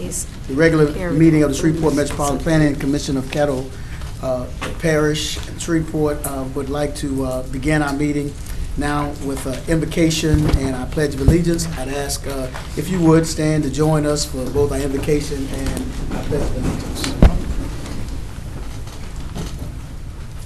Ayes. The regular Carried. meeting of the Shreveport Metropolitan Planning Commission of Caddo Parish in Shreveport would like to begin our meeting now with invocation and our Pledge of Allegiance. I'd ask if you would stand to join us for both our invocation and our Pledge of Allegiance.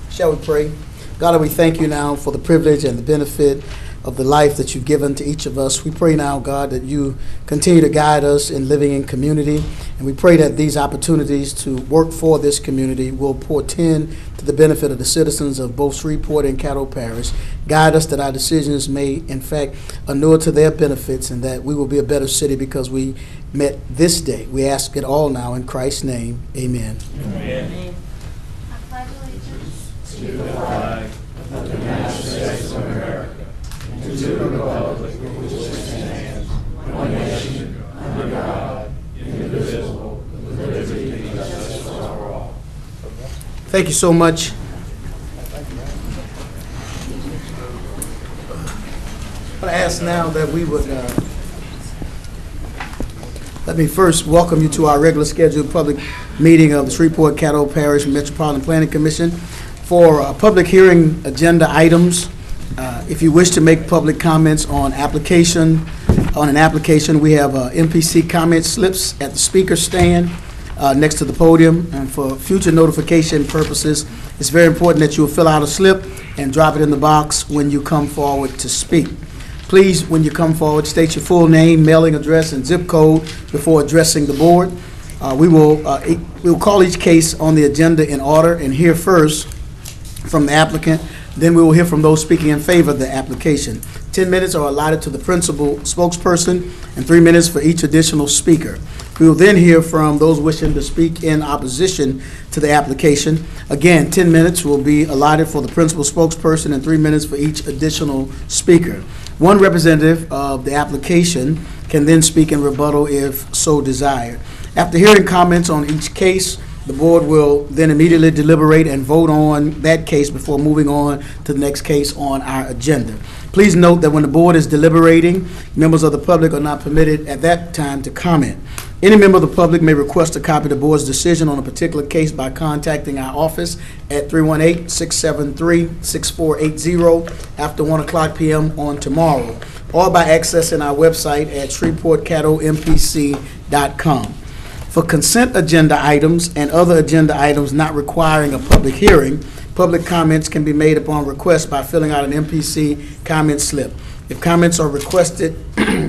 Shall we pray? God, we thank you now for the privilege and the benefit of the life that you've given to each of us. We pray now, God, that you continue to guide us in living in community. And we pray that these opportunities to work for this community will portend to the benefit of the citizens of both Shreveport and Caddo Parish. Guide us that our decisions may, in fact, inure to their benefits and that we will be a better city because we met this day. We ask it all now in Christ's name. Amen. Amen. I pledge allegiance To the flag of the United States of America, and to the republic for which it stands, one nation, under God, indivisible, with liberty and justice for all. Thank you so much. I'm going to ask now that we would let me first welcome you to our regular scheduled public meeting of the Shreveport Caddo Parish Metropolitan Planning Commission for public hearing agenda items. If you wish to make public comments on an application, we have MPC comment slips at the speaker stand next to the podium. And for future notification purposes, it's very important that you will fill out a slip and drop it in the box when you come forward to speak. Please, when you come forward, state your full name, mailing address, and zip code before addressing the board. We will call each case on the agenda in order and hear first from the applicant. Then we will hear from those speaking in favor of the application. 10 minutes are allotted to the principal spokesperson and 3 minutes for each additional speaker. We will then hear from those wishing to speak in opposition to the application. Again, 10 minutes will be allotted for the principal spokesperson and 3 minutes for each additional speaker. One representative of the application can then speak in rebuttal if so desired. After hearing comments on each case, the board will then immediately deliberate and vote on that case before moving on to the next case on our agenda. Please note that when the board is deliberating, members of the public are not permitted at that time to comment. Any member of the public may request a copy of the board's decision on a particular case by contacting our office at 318-673-6480 after 1 o'clock p.m. on tomorrow, or by accessing our website at shreveportcaddompc.com. For consent agenda items and other agenda items not requiring a public hearing, public comments can be made upon request by filling out an MPC comment slip. If comments are requested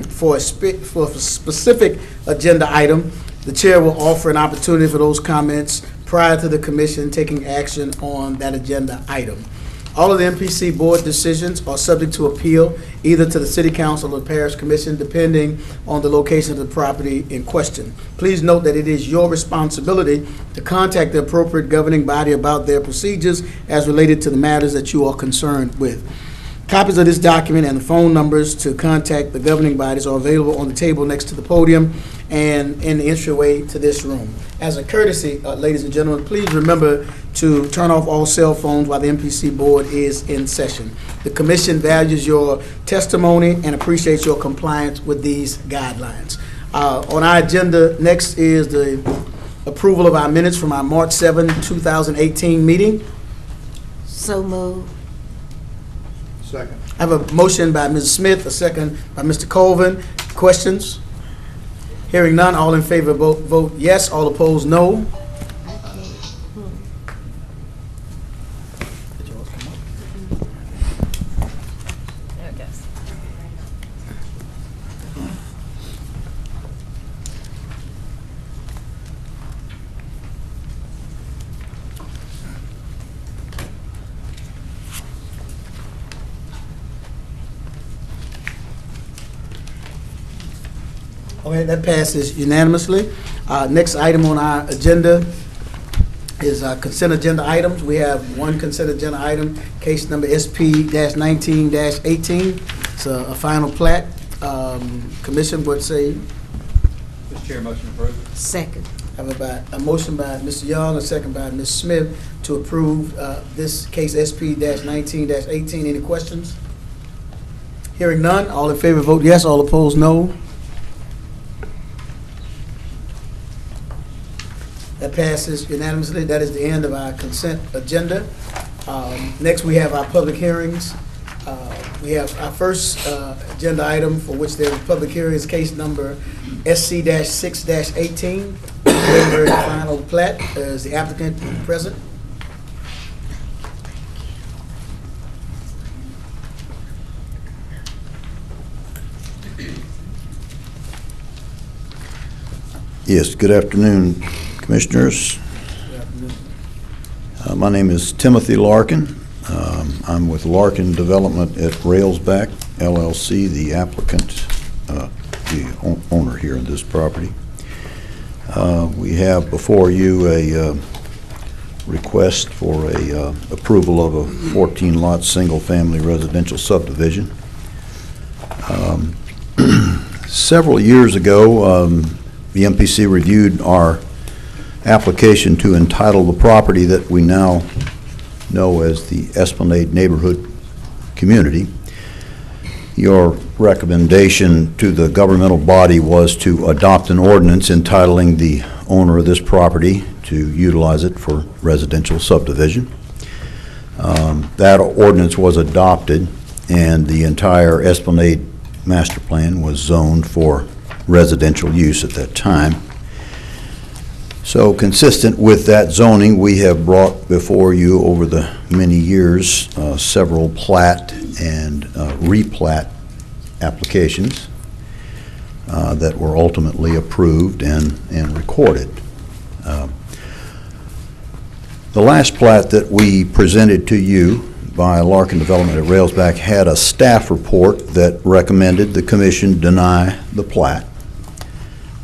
for a specific agenda item, the chair will offer an opportunity for those comments prior to the commission taking action on that agenda item. All of the MPC board decisions are subject to appeal either to the City Council or the Parish Commission, depending on the location of the property in question. Please note that it is your responsibility to contact the appropriate governing body about their procedures as related to the matters that you are concerned with. Copies of this document and the phone numbers to contact the governing bodies are available on the table next to the podium and in the entryway to this room. As a courtesy, ladies and gentlemen, please remember to turn off all cell phones while the MPC board is in session. The commission values your testimony and appreciates your compliance with these guidelines. On our agenda, next is the approval of our minutes from our March 7, 2018 meeting. So moved. Second. I have a motion by Ms. Smith, a second by Mr. Colvin. Questions? Hearing none, all in favor vote yes, all opposed no. Okay, that passes unanimously. Next item on our agenda is consent agenda items. We have one consent agenda item, case number SP-19-18. It's a final plat. Commission would say. Mr. Chair, motion approved. Second. I have a motion by Mr. Young, a second by Ms. Smith to approve this case SP-19-18. Any questions? Hearing none, all in favor vote yes, all opposed no. That passes unanimously. That is the end of our consent agenda. Next, we have our public hearings. We have our first agenda item for which there is public hearing is case number SC-6-18. Waiver and final plat. Is the applicant present? Yes, good afternoon, Commissioners. My name is Timothy Larkin. I'm with Larkin Development at Railsback, LLC, the applicant, the owner here in this property. We have before you a request for a approval of a 14-lot single-family residential subdivision. Several years ago, the MPC reviewed our application to entitle the property that we now know as the Esplanade Neighborhood Community. Your recommendation to the governmental body was to adopt an ordinance entitling the owner of this property to utilize it for residential subdivision. That ordinance was adopted, and the entire Esplanade master plan was zoned for residential use at that time. So consistent with that zoning, we have brought before you over the many years several plat and replat applications that were ultimately approved and recorded. The last plat that we presented to you by Larkin Development at Railsback had a staff report that recommended the commission deny the plat.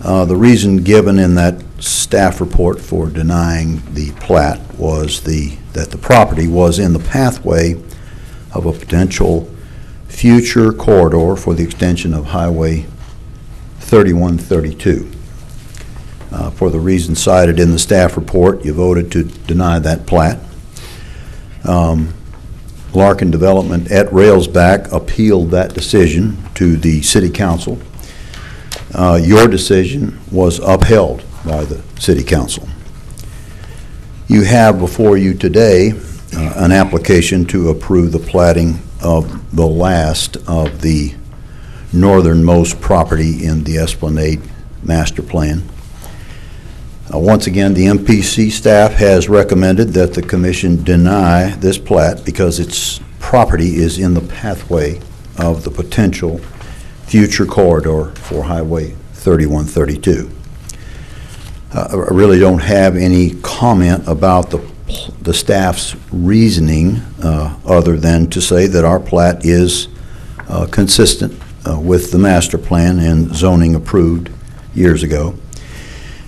The reason given in that staff report for denying the plat was that the property was in the pathway of a potential future corridor for the extension of Highway 3132. For the reasons cited in the staff report, you voted to deny that plat. Larkin Development at Railsback appealed that decision to the City Council. Your decision was upheld by the City Council. You have before you today an application to approve the platting of the last of the northernmost property in the Esplanade Master Plan. Once again, the MPC staff has recommended that the Commission deny this plat because its property is in the pathway of the potential future corridor for Highway 3132. I really don't have any comment about the staff's reasoning other than to say that our plat is consistent with the master plan and zoning approved years ago,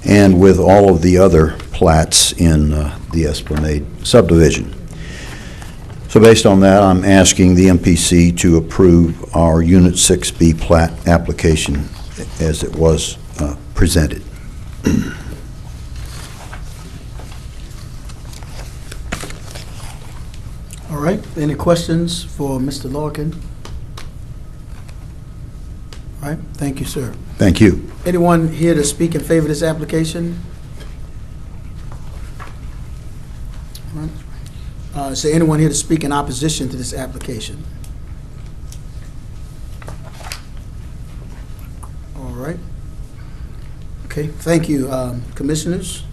and with all of the other plats in the Esplanade subdivision. So based on that, I'm asking the MPC to approve our Unit 6B plat application as it was presented. All right, any questions for Mr. Larkin? All right, thank you, sir. Thank you. Anyone here to speak in favor of this application? All right. Is there anyone here to speak in opposition to this application? All right. Okay, thank you, commissioners.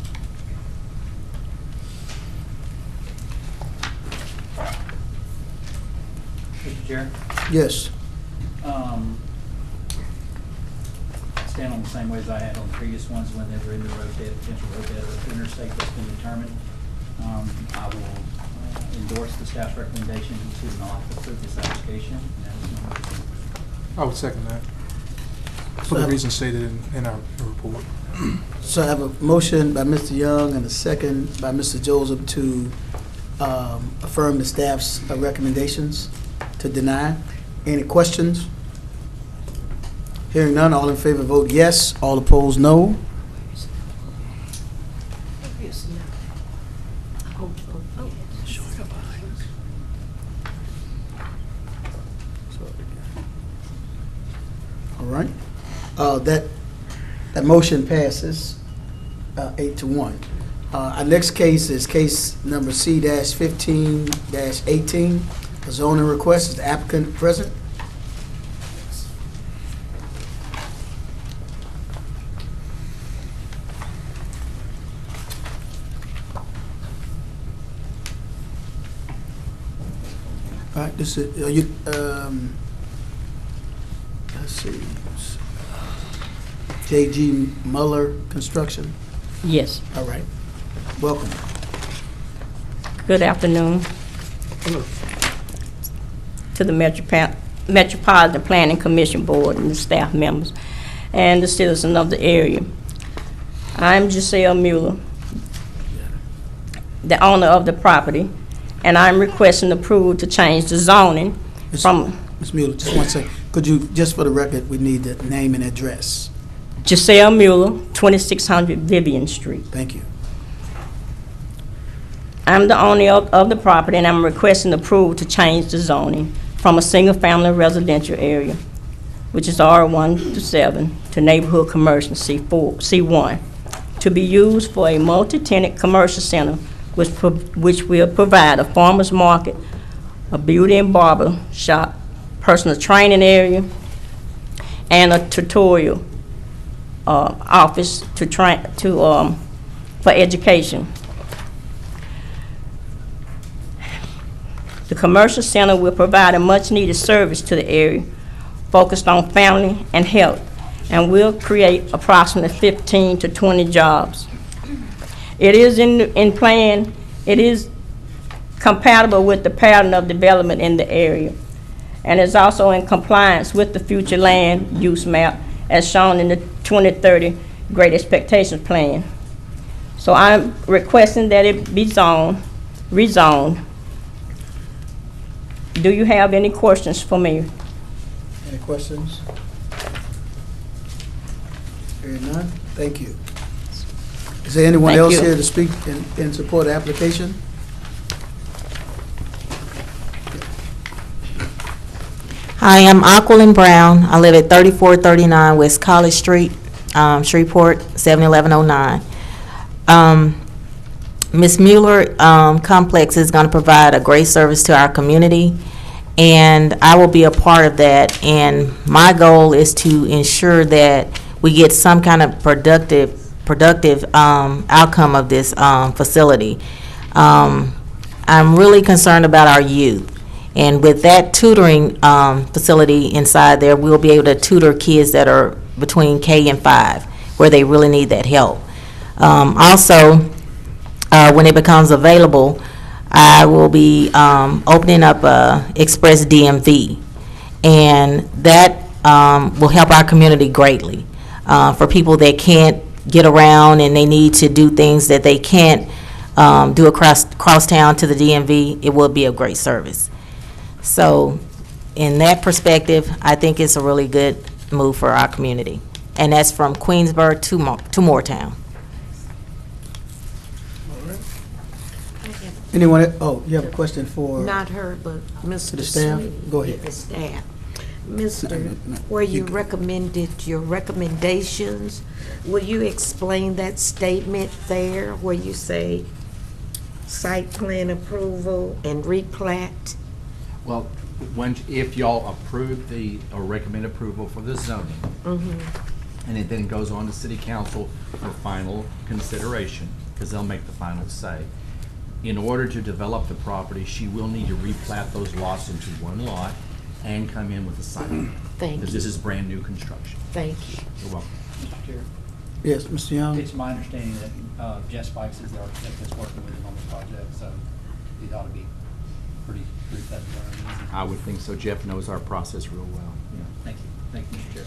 Mr. Chair, Yes. stand on the same way as I had on the previous ones when they were in the roadbed, potential roadbed or interstate that's been determined. I will endorse the staff's recommendation to not approve this application. I would second that, for the reasons stated in our report. So I have a motion by Mr. Young and a second by Mr. Joseph to affirm the staff's recommendations to deny. Any questions? Hearing none, all in favor vote yes, all opposed no. All right. That motion passes 8-1. Our next case is case number C-15-18, a zoning request. Is the applicant present? All right, this is, let's see, J.G. Muller Construction. Yes. All right, welcome. Good afternoon to the Metropolitan Planning Commission Board and the staff members and the citizens of the area. I'm Giselle Mueller, the owner of the property, and I'm requesting approval to change the zoning from Ms. Mueller, just one second. Could you, just for the record, we need the name and address. Giselle Mueller, 2600 Vivian Street. Thank you. I'm the owner of the property, and I'm requesting approval to change the zoning from a single-family residential area, which is R1 to 7, to neighborhood commercial C1, to be used for a multi-tenant commercial center, which will provide a farmer's market, a beauty and barber shop, personal training area, and a tutorial office for education. The commercial center will provide a much-needed service to the area, focused on family and health, and will create approximately 15 to 20 jobs. It is in plan. It is compatible with the pattern of development in the area, and is also in compliance with the future land use map as shown in the 2030 Great Expectations Plan. So I'm requesting that it be rezoned. Do you have any questions for me? Any questions? Hearing none, thank you. Is there anyone Thank else you. here to speak in support of the application? Hi, I'm Aquilyn Brown. I live at 3439 West College Street, Shreveport, 71109. Ms. Mueller Complex is going to provide a great service to our community, and I will be a part of that. And my goal is to ensure that we get some kind of productive outcome of this facility. I'm really concerned about our youth. And with that tutoring facility inside there, we'll be able to tutor kids that are between K and 5, where they really need that help. Also, when it becomes available, I will be opening up Express DMV, and that will help our community greatly. For people that can't get around and they need to do things that they can't do across town to the DMV, it will be a great service. So in that perspective, I think it's a really good move for our community. And that's from Queensburg to Moortown. Anyone, oh, you have a question for? Not her, but Mr. the staff? Sweet. Go ahead. The staff. No, Mr., no, where you you go. recommended your recommendations, will you explain that statement there where you say site plan approval and replat? Well, if y'all approve or recommend approval for the zoning, and it then goes on to city council for final consideration, because they'll make the final say. In order to develop the property, she will need to replat those lots into one lot and come in with a site. Thank Because you. this is brand new construction. Thank you. You're welcome. Mr. Chair, Yes, Mr. Young? it's my understanding that Jeff Spikes is the architect that's working with him on this project, so it ought to be pretty cut and dry. I would think so. Jeff knows our process real well. Yeah. Thank you. Thank you, Mr. Chair.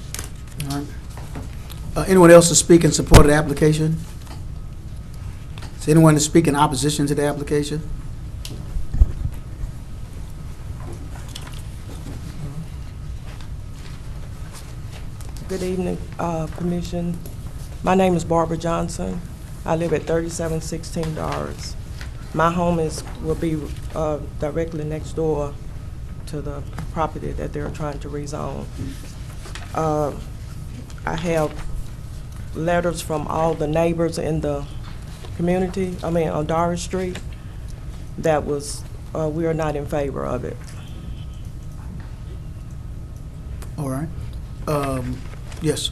All right. Anyone else to speak in support of the application? Is anyone to speak in opposition to the application? Good evening, Commission. My name is Barbara Johnson. I live at 3716 Doris. My home will be directly next door to the property that they're trying to rezone. I have letters from all the neighbors in the on Doris Street, that was, we are not in favor of it. All right. Yes.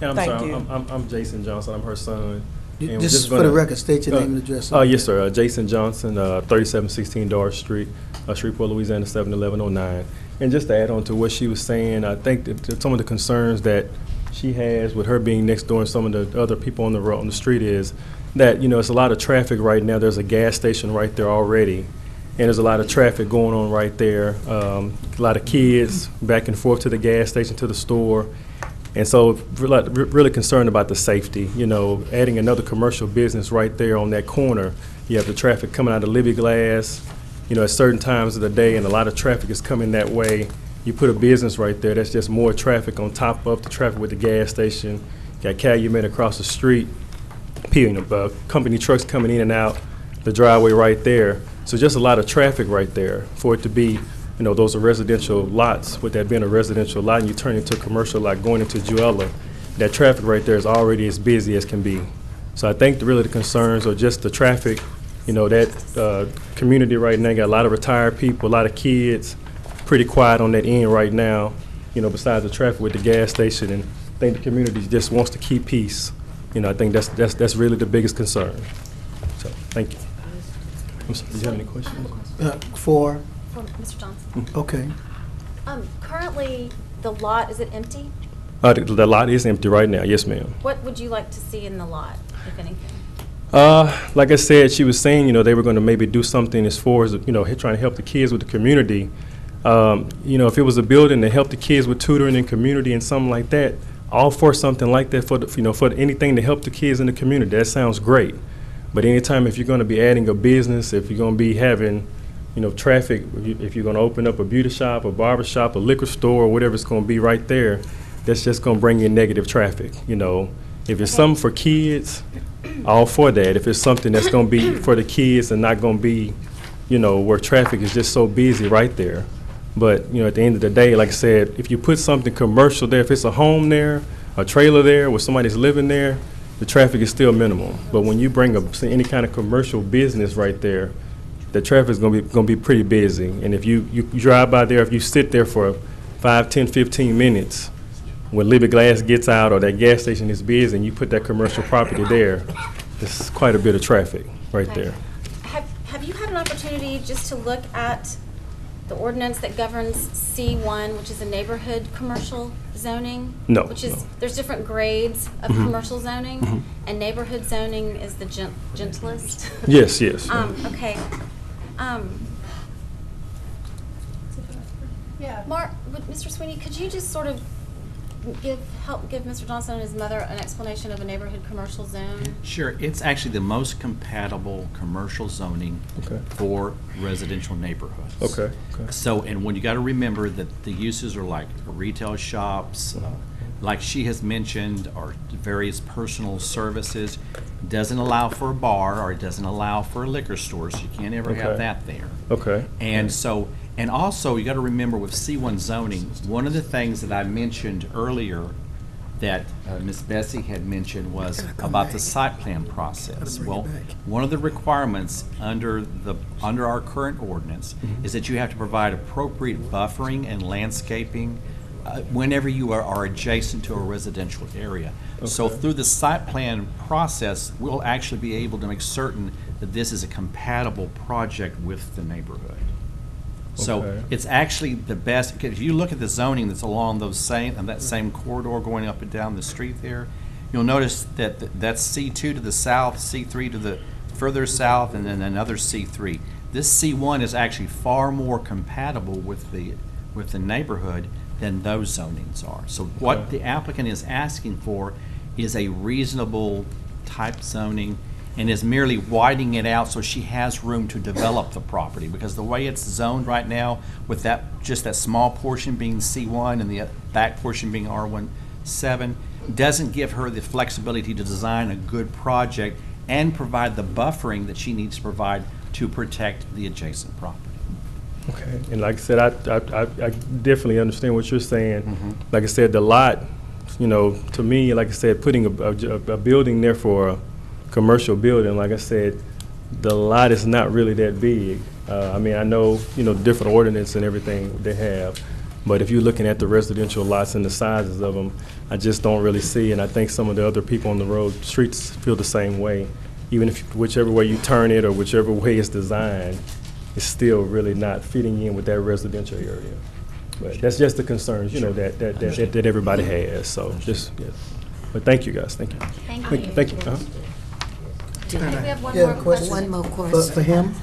And I'm Thank sorry, you. I'm Jason Johnson, I'm her son. And we're Just for the gonna- record, state your name and address. Yes, sir, Jason Johnson, 3716 Doris Street, Shreveport, Louisiana, 71109. And just to add on to what she was saying, I think that some of the concerns that she has with her being next door and some of the other people on the road, on the street is that, it's a lot of traffic right now. There's a gas station right there already, and there's a lot of traffic going on right there. A lot of kids back and forth to the gas station, to the store. And so really concerned about the safety, adding another commercial business right there on that corner. You have the traffic coming out of Libby Glass, at certain times of the day, and a lot of traffic is coming that way. You put a business right there, that's just more traffic on top of the traffic with the gas station. Got Calumet across the street, company trucks coming in and out, the driveway right there. So just a lot of traffic right there for it to be, those are residential lots. With that being a residential lot and you turn into a commercial lot going into Juella, that traffic right there is already as busy as can be. So I think really the concerns are just the traffic, that community right now got a lot of retired people, a lot of kids, pretty quiet on that end right now, besides the traffic with the gas station, and I think the community just wants to keep peace. I think that's really the biggest concern. So, thank you. I'm sorry, do you have any questions? For, Mr. Johnson. okay. Currently, the lot, is it empty? The lot is empty right now, yes, ma'am. What would you like to see in the lot, if anything? Like I said, she was saying, they were going to maybe do something as far as, trying to help the kids with the community. If it was a building to help the kids with tutoring and community and something like that, all for something like that, for anything to help the kids in the community, that sounds great. But anytime if you're going to be adding a business, if you're going to be having, traffic, if you're going to open up a beauty shop, a barber shop, a liquor store, or whatever it's going to be right there, that's just going to bring in negative traffic, If it's something for kids, all for that. If it's something that's going to be for the kids and not going to be, where traffic is just so busy right there. But, at the end of the day, like I said, if you put something commercial there, if it's a home there, a trailer there where somebody's living there, the traffic is still minimal. But when you bring any kind of commercial business right there, the traffic is going to be pretty busy. And if you drive by there, if you sit there for 5, 10, 15 minutes, when Libby Glass gets out or that gas station is busy and you put that commercial property there, there's quite a bit of traffic right Okay. there. Have you had an opportunity just to look at the ordinance that governs C1, which is a neighborhood commercial zoning? No, Which is, no. there's different grades of commercial zoning, and neighborhood zoning is the gentlest. Yes. Okay. Mark, Mr. Sweeney, could you just sort of help give Mr. Johnson and his mother an explanation of a neighborhood commercial zone? Sure, it's actually the most compatible commercial zoning Okay. for residential neighborhoods. Okay. So, and when you got to remember that the uses are like retail shops, like she has mentioned, or various personal services. Doesn't allow for a bar, or it doesn't allow for a liquor store, so you can't ever Okay. have that there. Okay. And so, and also, you got to remember with C1 zoning, one of the things that I mentioned earlier that Ms. Bessie had mentioned was about the site plan process. Well, one of the requirements under our current ordinance is that you have to provide appropriate buffering and landscaping whenever you are adjacent to a residential area. So Okay. through the site plan process, we'll actually be able to make certain that this is a compatible project with the neighborhood. So Okay. it's actually the best, because if you look at the zoning that's along that same corridor going up and down the street there, you'll notice that that's C2 to the south, C3 to the further south, and then another C3. This C1 is actually far more compatible with the neighborhood than those zonings are. So what Okay. the applicant is asking for is a reasonable type zoning, and is merely widening it out so she has room to develop the property. Because the way it's zoned right now, with just that small portion being C1 and the back portion being R17, doesn't give her the flexibility to design a good project and provide the buffering that she needs to provide to protect the adjacent property. Okay, and like I said, I definitely understand what you're saying. Mhm. Like I said, the lot, to me, like I said, putting a building there for commercial building. Like I said, the lot is not really that big. I mean, I know, different ordinance and everything they have, but if you're looking at the residential lots and the sizes of them, I just don't really see, and I think some of the other people on the road, streets feel the same way. Even if, whichever way you turn it or whichever way it's designed, it's still really not fitting in with that residential area. But that's just the concerns, that everybody has, so just, yeah. But thank you, guys, thank you. Thank you. Thank you. Uh-huh. I think we have one Yeah, more question. One more For question. him?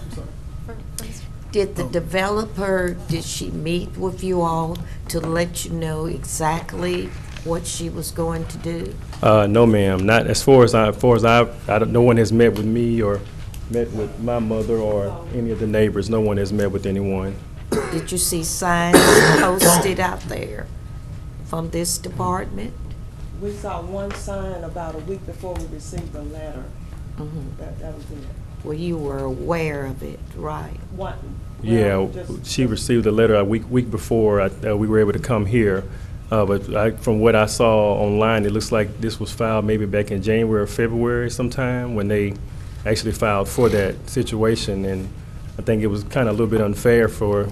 for Mr. Did the developer, did she meet with you all to let you know exactly what she was going to do? No, ma'am, not as far as I don't, no one has met with me or met with my mother or any of the neighbors. No one has met with anyone. Did you see signs posted out there from this department? We saw one sign about a week before we received the letter. Mhm. That was it. Well, you were aware of it, right? One. Yeah, well, just- she received a letter a week before we were able to come here. But from what I saw online, it looks like this was filed maybe back in January or February sometime when they actually filed for that situation. And I think it was kind of a little bit unfair for,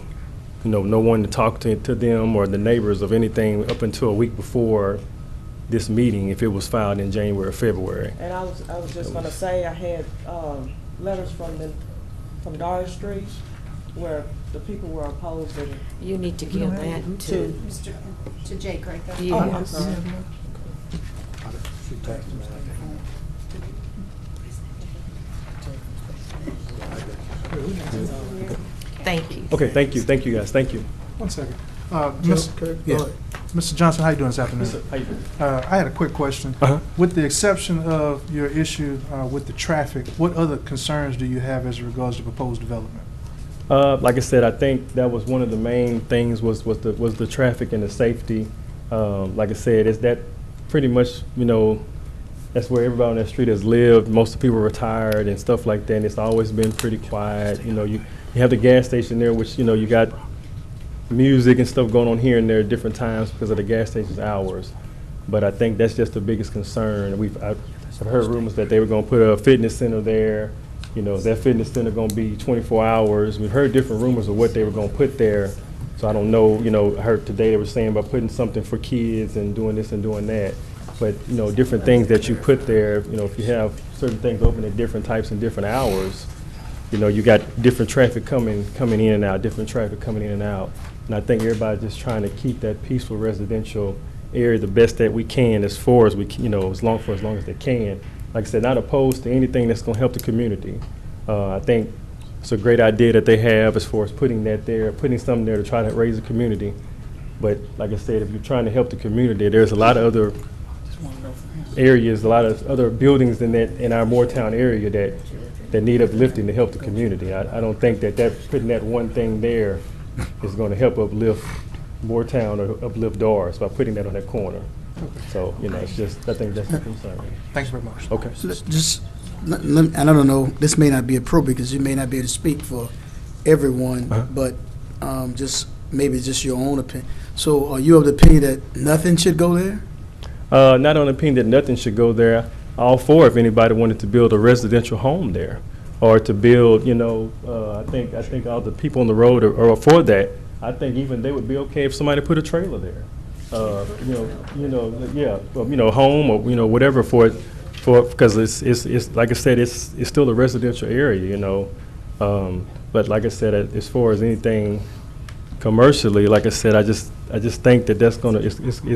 no one to talk to them or the neighbors of anything up until a week before this meeting if it was filed in January or February. And I was just gonna say, I had, letters from Doris Street where the people were opposed and. You need to give that to. To Jake right there. Oh, Yeah. I'm sorry. Thank you. Okay, thank you guys, thank you. One second. Yeah. Mr. Johnson, how you doing this afternoon? How you doing? I had a quick question. Uh-huh. With the exception of your issue with the traffic, what other concerns do you have as regards to proposed development? Like I said, I think that was one of the main things was the traffic and the safety. Like I said, is that pretty much, that's where everybody on that street has lived. Most of the people are retired and stuff like that, and it's always been pretty quiet. You have the gas station there, which, you got music and stuff going on here and there at different times because of the gas station's hours. But I think that's just the biggest concern. I've heard rumors that they were going to put a fitness center there. That fitness center going to be 24 hours. We've heard different rumors of what they were going to put there. So I don't know, I heard today they were saying about putting something for kids and doing this and doing that. But, different things that you put there, if you have certain things open at different types and different hours, you got different traffic coming in and out, different traffic coming in and out. And I think everybody's just trying to keep that peaceful residential area the best that we can as far as we can, as long as they can. Like I said, not opposed to anything that's going to help the community. I think it's a great idea that they have as far as putting that there, putting something there to try to raise the community. But like I said, if you're trying to help the community, there's a lot of other areas, a lot of other buildings in our Moortown area that need uplifting to help the community. I don't think that putting that one thing there is going to help uplift Moortown or uplift Doris by putting that on that corner. So, it's just, I think that's the concern. Thanks very much. Okay. And I don't know, this may not be appropriate because you may not be able to speak for everyone, Uh-huh. but maybe just your own opinion. So are you of the opinion that nothing should go there? Not on the opinion that nothing should go there. All for if anybody wanted to build a residential home there, or to build, I think all the people on the road are for that. I think even they would be okay if somebody put a trailer there. Home or whatever for because it's like I said, it's still a residential area, But like I said, as far as anything commercially, like I said, I just think that it's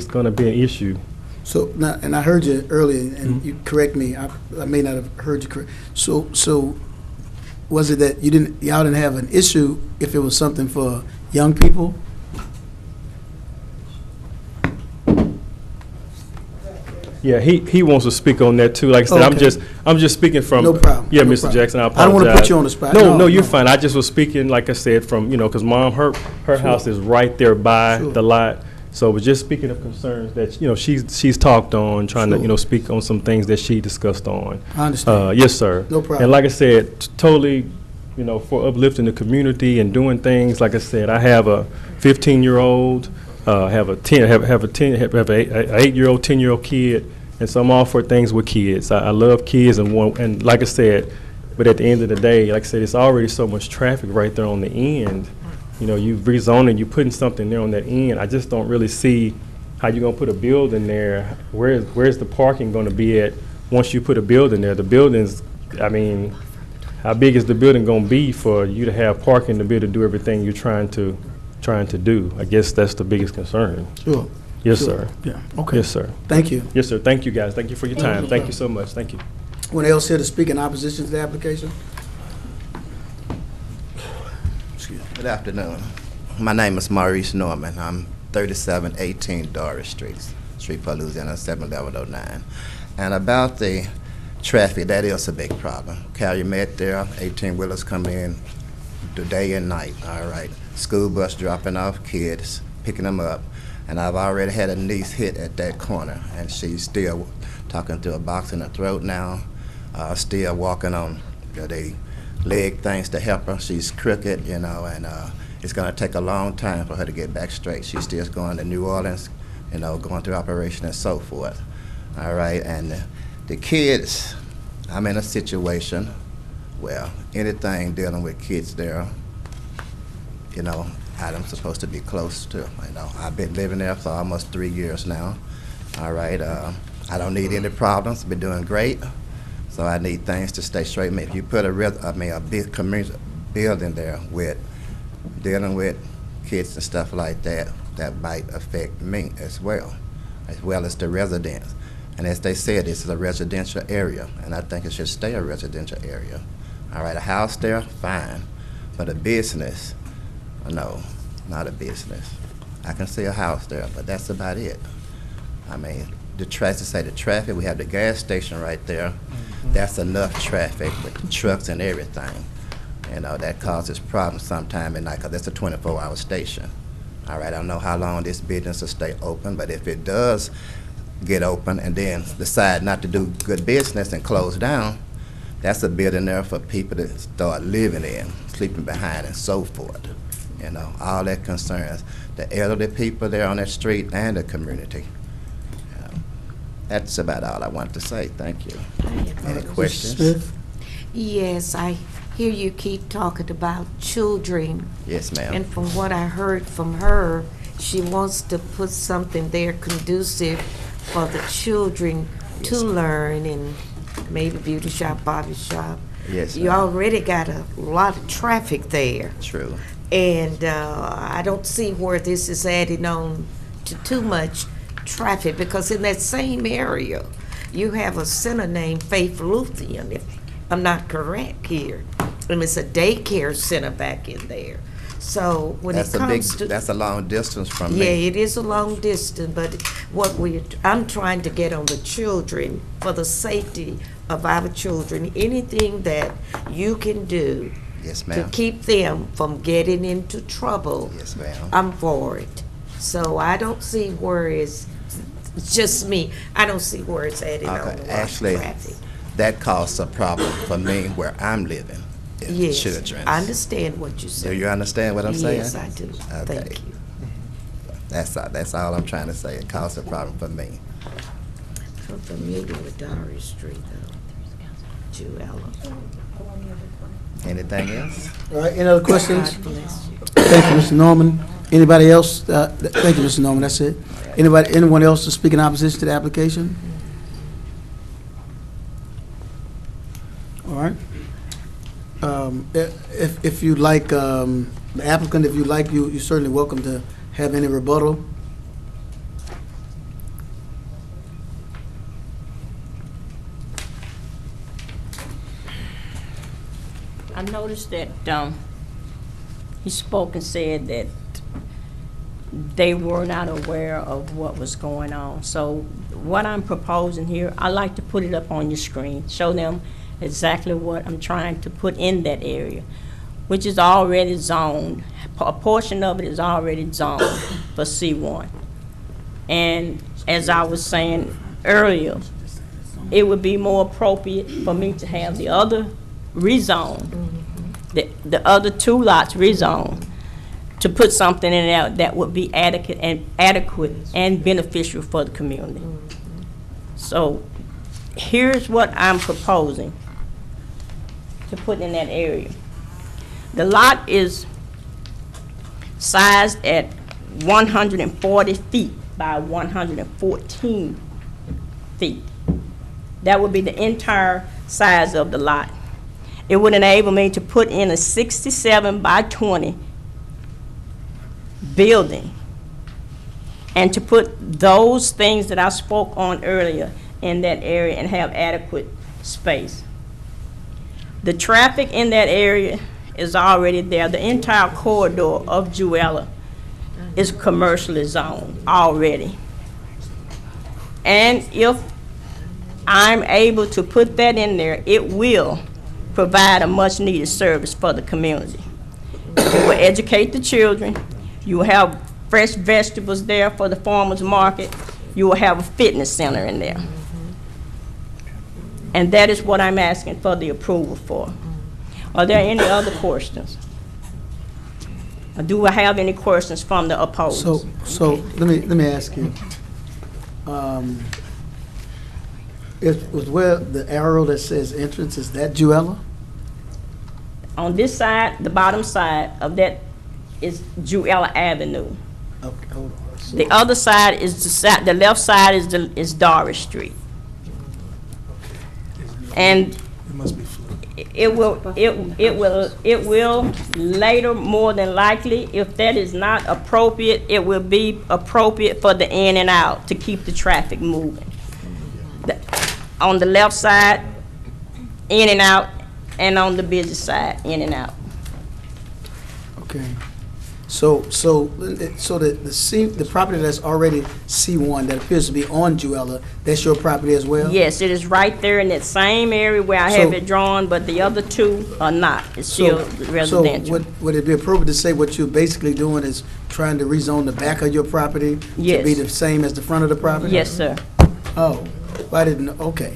gonna be an issue. So now, and I heard you earlier, and you correct me. I may not have heard you correct. So was it that y'all didn't have an issue if it was something for young people? Yeah, he wants to speak on that too. Like I said, Okay. I'm just speaking from. No problem. Yeah, No Mr. problem. Jackson, I I apologize. don't wanna put you on the spot. No, No, you're no. fine. I just was speaking, like I said, from because Mom, her house is right there by Sure. the lot. So we're just speaking of concerns that she's talked on, trying Sure. to speak on some things that she discussed on. I understand. Yes, sir. No problem. And like I said, totally, for uplifting the community and doing things. Like I said, I have a 15-year-old, have an 8-year-old, 10-year-old kid, And so I'm all for things with kids. I love kids, and like I said, but at the end of the day, like I said, it's already so much traffic right there on the end. You know, you've rezoned and you're putting something there on that end. I just don't really see how you're gonna put a building there. Where's the parking gonna be at once you put a building there? The building's, I mean, how big is the building gonna be for you to have parking to be able to do everything you're trying to do? I guess that's the biggest concern. Sure. Yes, Sure. sir. Yeah, okay. Yes, sir. Thank you. Yes, sir. Thank you, guys. Thank you for your time. Thank you so much. Thank you. Anyone else here to speak in opposition to the application? Good afternoon. My name is Maurice Norman. I'm 3718 Doris Street, Shreveport, Louisiana, 71109. And about the traffic, that is a big problem. Calumet there, 18-wheelers come in the day and night, all right. School bus dropping off kids, picking them up. And I've already had a niece hit at that corner, and she's still talking to a box in her throat now, still walking on the leg things to help her. She's crooked, you know, and it's going to take a long time for her to get back straight. She's still going to New Orleans, you know, going through operation and so forth. All right, and the kids, I'm in a situation where anything dealing with kids there, you know, I'm supposed to be close to. You know, I've been living there for almost 3 years now. All right, I don't need any problems. Been doing great. So I need things to stay straight. If you put a big community building there with dealing with kids and stuff like that, that might affect me as well as the residents. And as they said, this is a residential area, and I think it should stay a residential area. All right, a house there, fine, but a business, no, not a business. I can see a house there, but that's about it. I mean, the traffic, we have the gas station right there. That's enough traffic with the trucks and everything. You know, that causes problems sometime at night because that's a 24-hour station. All right, I don't know how long this business will stay open, but if it does get open and then decide not to do good business and close down, that's a building there for people to start living in, sleeping behind and so forth. You know, all that concerns the elderly people there on that street and the community. That's about all I want to say. Thank you. Any questions? Smith? Yes, I hear you keep talking about children. Yes, ma'am. And from what I heard from her, she wants to put something there conducive for the children to learn, and maybe beauty shop, barber shop. Yes, You ma'am. already got a lot of traffic there. True. And I don't see where this is adding on to too much traffic, because in that same area, you have a center named Faith Lutheran, if I'm not correct here. And it's a daycare center back in there. So when it comes to... That's a long distance from Yeah, me. it is a long distance, but I'm trying to get on the children, for the safety of our children, anything that you can do Yes, to ma'am. keep them from getting into trouble, Yes, ma'am. I'm for it. So I don't see where it's just me. I don't see where it's adding on Okay, a lot of actually, traffic. that causes a problem for me where I'm living. in Yes, Children's. I understand what you're Do saying. you understand what I'm saying? Yes, I do. Okay. Thank you. That's all I'm trying to say. It causes a problem for me. I'm familiar with Doris Street, though. Jewella. Anything else? All right, any other questions? God bless you. Thank you, Mr. Norman. Anybody else? Thank you, Mr. Norman, that's it. Anyone else to speak in opposition to the application? All right. If you'd like, the applicant, if you'd like, you're certainly welcome to have any rebuttal. I noticed that he spoke and said that they were not aware of what was going on. So what I'm proposing here, I like to put it up on your screen, show them exactly what I'm trying to put in that area, which is already zoned. A portion of it is already zoned for C1. And as I was saying earlier, it would be more appropriate for me to have the other rezoned, the other 2 lots rezoned, to put something in there that would be adequate and beneficial for the community. So here's what I'm proposing to put in that area. The lot is sized at 140 feet by 114 feet. That would be the entire size of the lot. It would enable me to put in a 67 by 20 building and to put those things that I spoke on earlier in that area and have adequate space. The traffic in that area is already there. The entire corridor of Juella is commercially zoned already. And if I'm able to put that in there, it will provide a much-needed service for the community. It will educate the children. You will have fresh vegetables there for the farmers market. You will have a fitness center in there. And that is what I'm asking for the approval for. Are there any other questions? Or do I have any questions from the opposed? So let me ask you. Was where the arrow that says entrance, is that Juella? On this side, the bottom side of that is Juella Avenue. Okay, hold on. So- The other side is the left side is Doris Street. And It must be flipped. it will later, more than likely, if that is not appropriate, it will be appropriate for the in and out to keep the traffic moving. On the left side, in and out, and on the busy side, in and out. Okay. So the property that's already C1 that appears to be on Juella, that's your property as well? Yes, it is right there in that same area where I have So- it drawn, but the other two are not. It's still residential. So would it be appropriate to say what you're basically doing is trying to rezone the back of your property to Yes. be the same as the front of the property? Yes, sir. Oh, I didn't know, okay.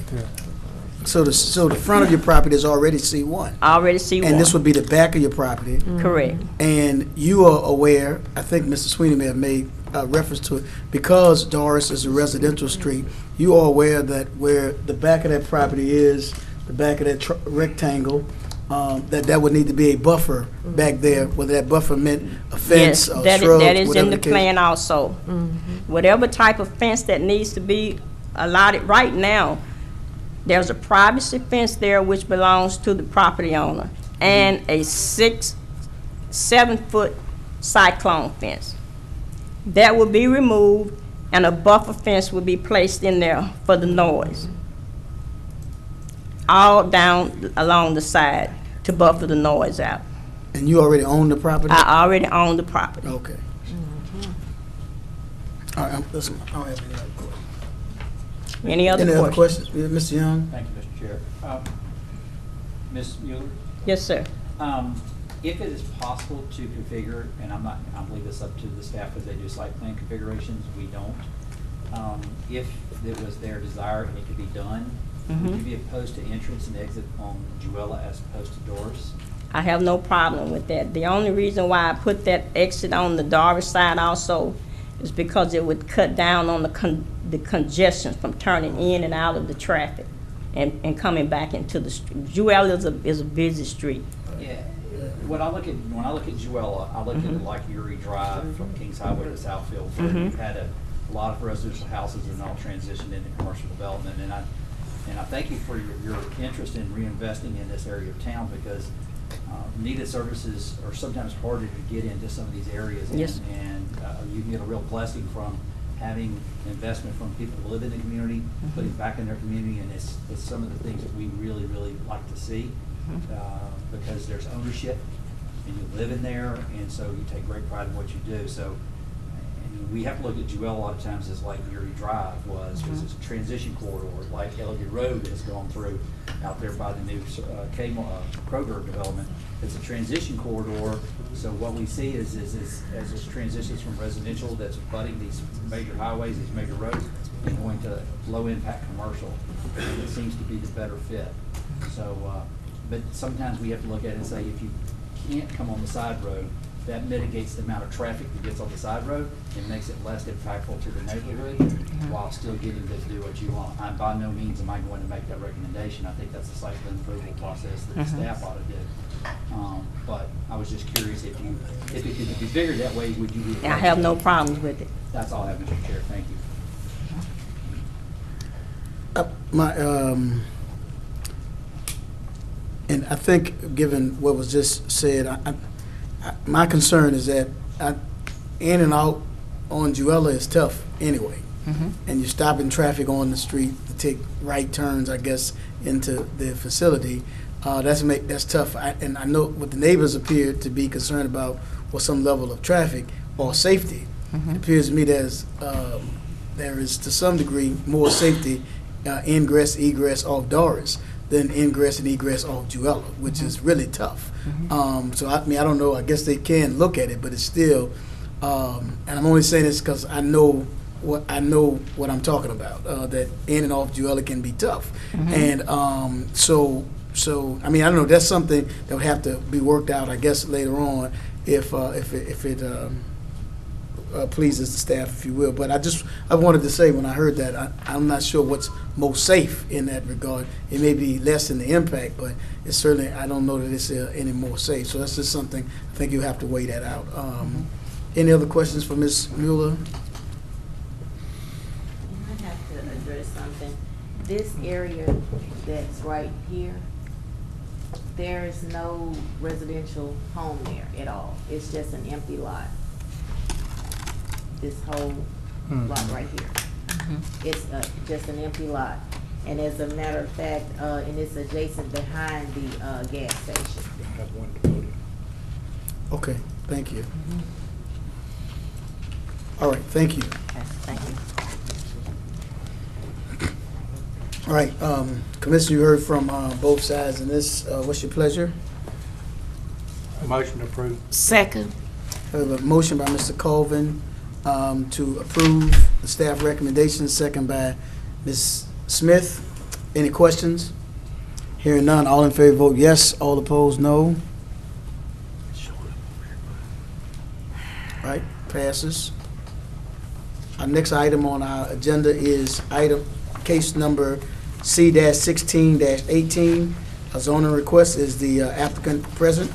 So the front of your property is already C1? Already C1. And this would be the back of your property? Correct. And you are aware, I think Mr. Sweeney may have made reference to it, because Doris is a residential street, you are aware that where the back of that property is, the back of that rectangle, that would need to be a buffer back there, whether that buffer meant a fence, Yes, or that shrubs, is whatever in the case. plan also. Whatever type of fence that needs to be allotted, right now, there's a privacy fence there which belongs to the property owner, and a 7-foot cyclone fence. That will be removed, and a buffer fence will be placed in there for the noise. All down along the side to buffer the noise out. And you already own the property? I already own the property. Okay. All right, listen, I don't have any other questions. Any other Any other questions? questions? Yeah, Mr. Young? Thank you, Mr. Chair. Ms. Mueller? Yes, sir. If it is possible to configure, and I'll leave this up to the staff because they do site plan configurations, we don't. If it was their desire and it could be done, would you be opposed to entrance and exit on Juella as opposed to Doris? I have no problem with that. The only reason why I put that exit on the Doris side also is because it would cut down on the congestion from turning in and out of the traffic and coming back into the street. Juella is a busy street. Yeah. When I look at Juella, I look at it like Erie Drive from Kings Highway to Southfield, where we've had a lot of residential houses and all transitioned into commercial development. And I thank you for your interest in reinvesting in this area of town, because needed services are sometimes harder to get into some of these areas. Yes. And you can get a real blessing from having investment from people who live in the community, putting back in their community, and it's some of the things that we really, really like to see, because there's ownership, and you live in there, and so you take great pride in what you do. So, and we have to look at Juella a lot of times as like Erie Drive was, because it's a transition corridor, like Elliott Road has gone through out there by the new Kroger development. It's a transition corridor, so what we see is as this transitions from residential that's abutting these major highways, these major roads, and going to low-impact commercial. It seems to be the better fit. So, but sometimes we have to look at it and say, if you can't come on the side road, that mitigates the amount of traffic that gets on the side road and makes it less impactful to the neighborhood while still getting to do what you want. By no means am I going to make that recommendation. I think that's a site plan approval process that the staff ought to do. But I was just curious if it could be bigger that way, would you? I have no problems with it. That's all I have, Mr. Chair. Thank you. And I think, given what was just said, my concern is that in and out on Juella is tough anyway. And you're stopping traffic on the street to take right turns, I guess, into the facility. That's tough. And I know what the neighbors appear to be concerned about was some level of traffic or safety. It appears to me there is, to some degree, more safety ingress, egress off Doris than ingress and egress off Juella, which is really tough. So I mean, I don't know. I guess they can look at it, but it's still. And I'm only saying this because I know what I'm talking about. That in and off Juella can be tough, and so I mean, I don't know. That's something that would have to be worked out, I guess, later on if it pleases the staff, if you will. But I wanted to say, when I heard that, I'm not sure what's most safe in that regard. It may be less in the impact, but it's certainly, I don't know that it's any more safe. So that's just something, I think you have to weigh that out. Any other questions for Ms. Mueller? I have to address something. This area that's right here, there is no residential home there at all. It's just an empty lot. This whole lot right here. It's just an empty lot. And as a matter of fact, and it's adjacent behind the gas station. Okay, thank you. All right, thank you. Okay, thank you. All right, Commissioner, you heard from both sides in this. What's your pleasure? Motion approved. Second. I have a motion by Mr. Colvin to approve the staff recommendations, second by Ms. Smith. Any questions? Hearing none, all in favor vote yes, all opposed no. All right, passes. Our next item on our agenda is case number C-16-18. A zoning request. Is the applicant present?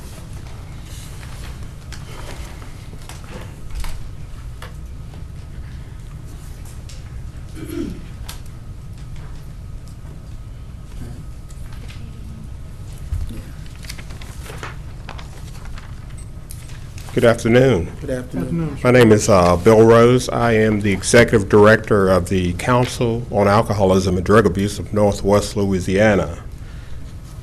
Good afternoon. Good afternoon. My name is Bill Rose. I am the Executive Director of the Council on Alcoholism and Drug Abuse of Northwest Louisiana.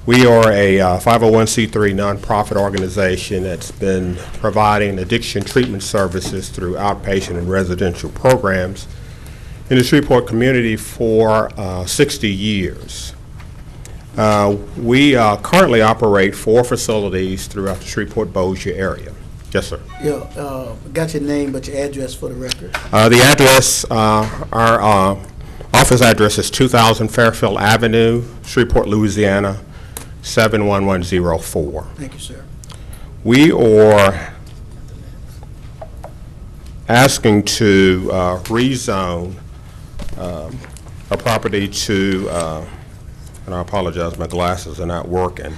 We are a 501c3 nonprofit organization that's been providing addiction treatment services through outpatient and residential programs in the Shreveport community for 60 years. We currently operate 4 facilities throughout the Shreveport-Bossier area. Yes, sir. Yeah, got your name, but your address for the record. The address, our office address is 2000 Fairfield Avenue, Shreveport, Louisiana, 71104. Thank you, sir. We are asking to rezone a property to, and I apologize, my glasses are not working.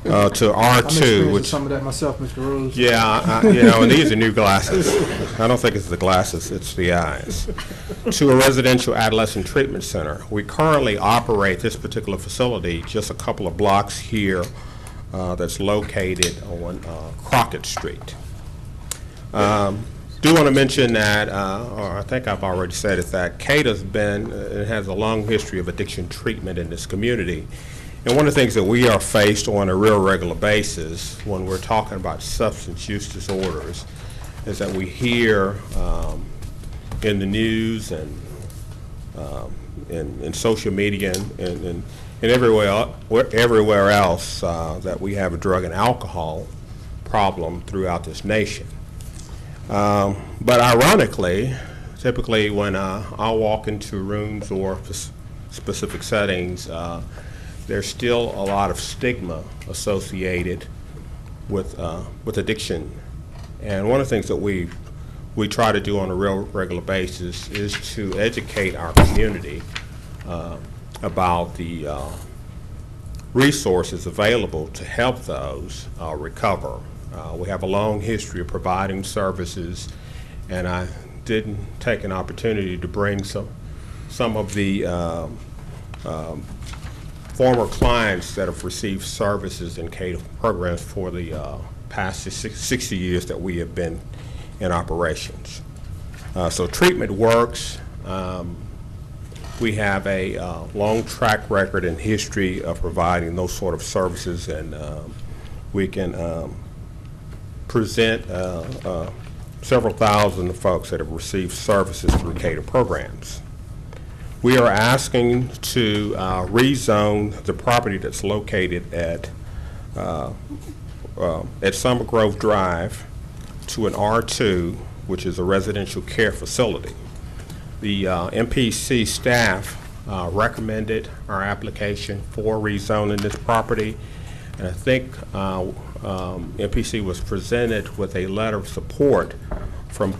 To R2, which some of that myself, Mr. Rose. yeah, and these are new glasses. I don't think it's the glasses, it's the eyes. To a residential adolescent treatment center. We currently operate this particular facility just a couple of blocks here that's located on Crockett Street. Do want to mention that, or I think I've already said it, that CADA's has a long history of addiction treatment in this community. And one of the things that we are faced on a real regular basis when we're talking about substance use disorders is that we hear in the news and in social media and everywhere else that we have a drug and alcohol problem throughout this nation. But ironically, typically when I walk into rooms or specific settings, there's still a lot of stigma associated with addiction And one of the things that we try to do on a real regular basis is to educate our community about the resources available to help those recover. We have a long history of providing services, and I didn't take an opportunity to bring some of the former clients that have received services in CADA programs for the past 60 years that we have been in operations. So treatment works. We have a long track record and history of providing those sort of services, and we can present several thousand folks that have received services through CADA programs. We are asking to rezone the property that's located at Summer Grove Drive to an R2, which is a residential care facility. The MPC staff recommended our application for rezoning this property, and I think MPC was presented with a letter of support from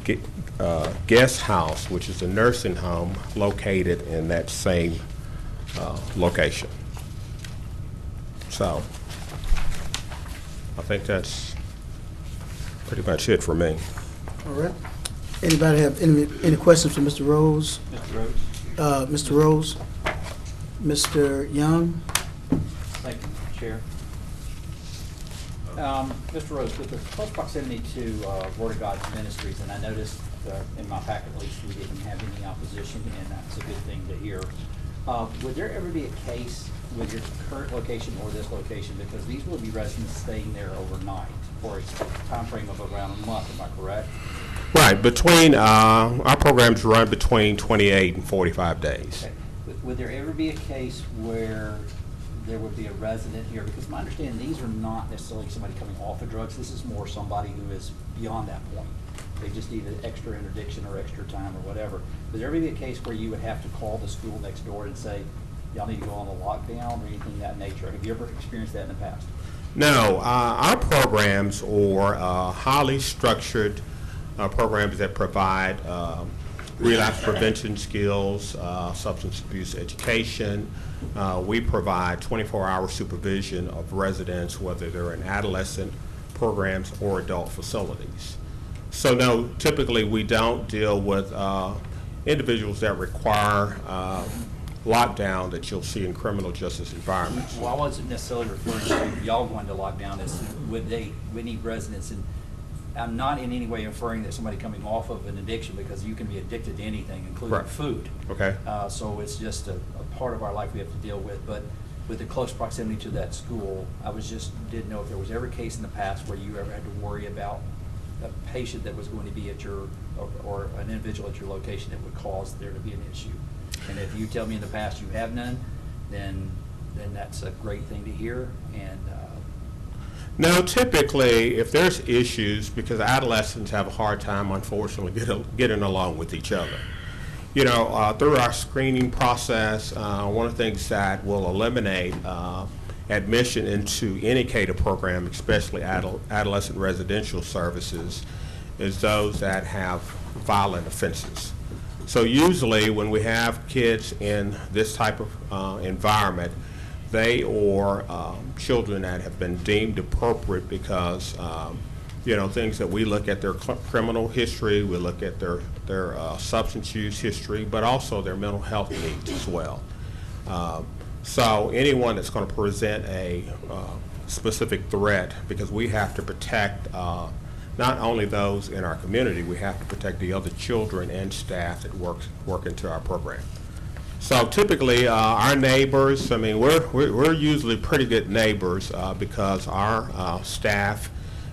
Guest House, which is a nursing home located in that same location. So I think that's pretty much it for me. All right. Anybody have any questions for Mr. Rose? Mr. Rose? Mr. Rose? Mr. Young? Thank you, Chair. Mr. Rose, with the close proximity to Word of God Ministries, and I noticed in my packet at least we didn't have any opposition, and that's a good thing to hear. Would there ever be a case with your current location or this location, because these will be residents staying there overnight for a time frame of around a month, am I correct? Right, between, our programs run between 28 and 45 days. Okay. Would there ever be a case where there would be a resident here? Because my understanding, these are not necessarily somebody coming off of drugs. This is more somebody who is beyond that point. They just need an extra interdiction or extra time or whatever. Would there ever be a case where you would have to call the school next door and say, y'all need to go on the lockdown or anything of that nature? Have you ever experienced that in the past? No, our programs are highly structured programs that provide relapse prevention skills, substance abuse education. We provide 24-hour supervision of residents, whether they're in adolescent programs or adult facilities. So no, typically we don't deal with individuals that require lockdown that you'll see in criminal justice environments. Well, I wasn't necessarily referring to y'all going to lockdown as would need residents, and I'm not in any way inferring that somebody coming off of an addiction, because you can be addicted to anything, including Right. food. Okay. So it's just a part of our life we have to deal with. But with the close proximity to that school, I didn't know if there was ever a case in the past where you ever had to worry about a patient that was going to be at your, or an individual at your location that would cause there to be an issue. And if you tell me in the past you have none, then that's a great thing to hear. And No, typically, if there's issues, because adolescents have a hard time, unfortunately, getting along with each other. You know, through our screening process, one of the things that will eliminate admission into any CADA program, especially adolescent residential services, is those that have violent offenses. So usually, when we have kids in this type of environment, they or children that have been deemed appropriate because, you know, things that we look at their criminal history, we look at their substance use history, but also their mental health needs as well. So anyone that's going to present a specific threat, because we have to protect not only those in our community, we have to protect the other children and staff that work into our program. So typically, our neighbors, I mean, we're usually pretty good neighbors because our staff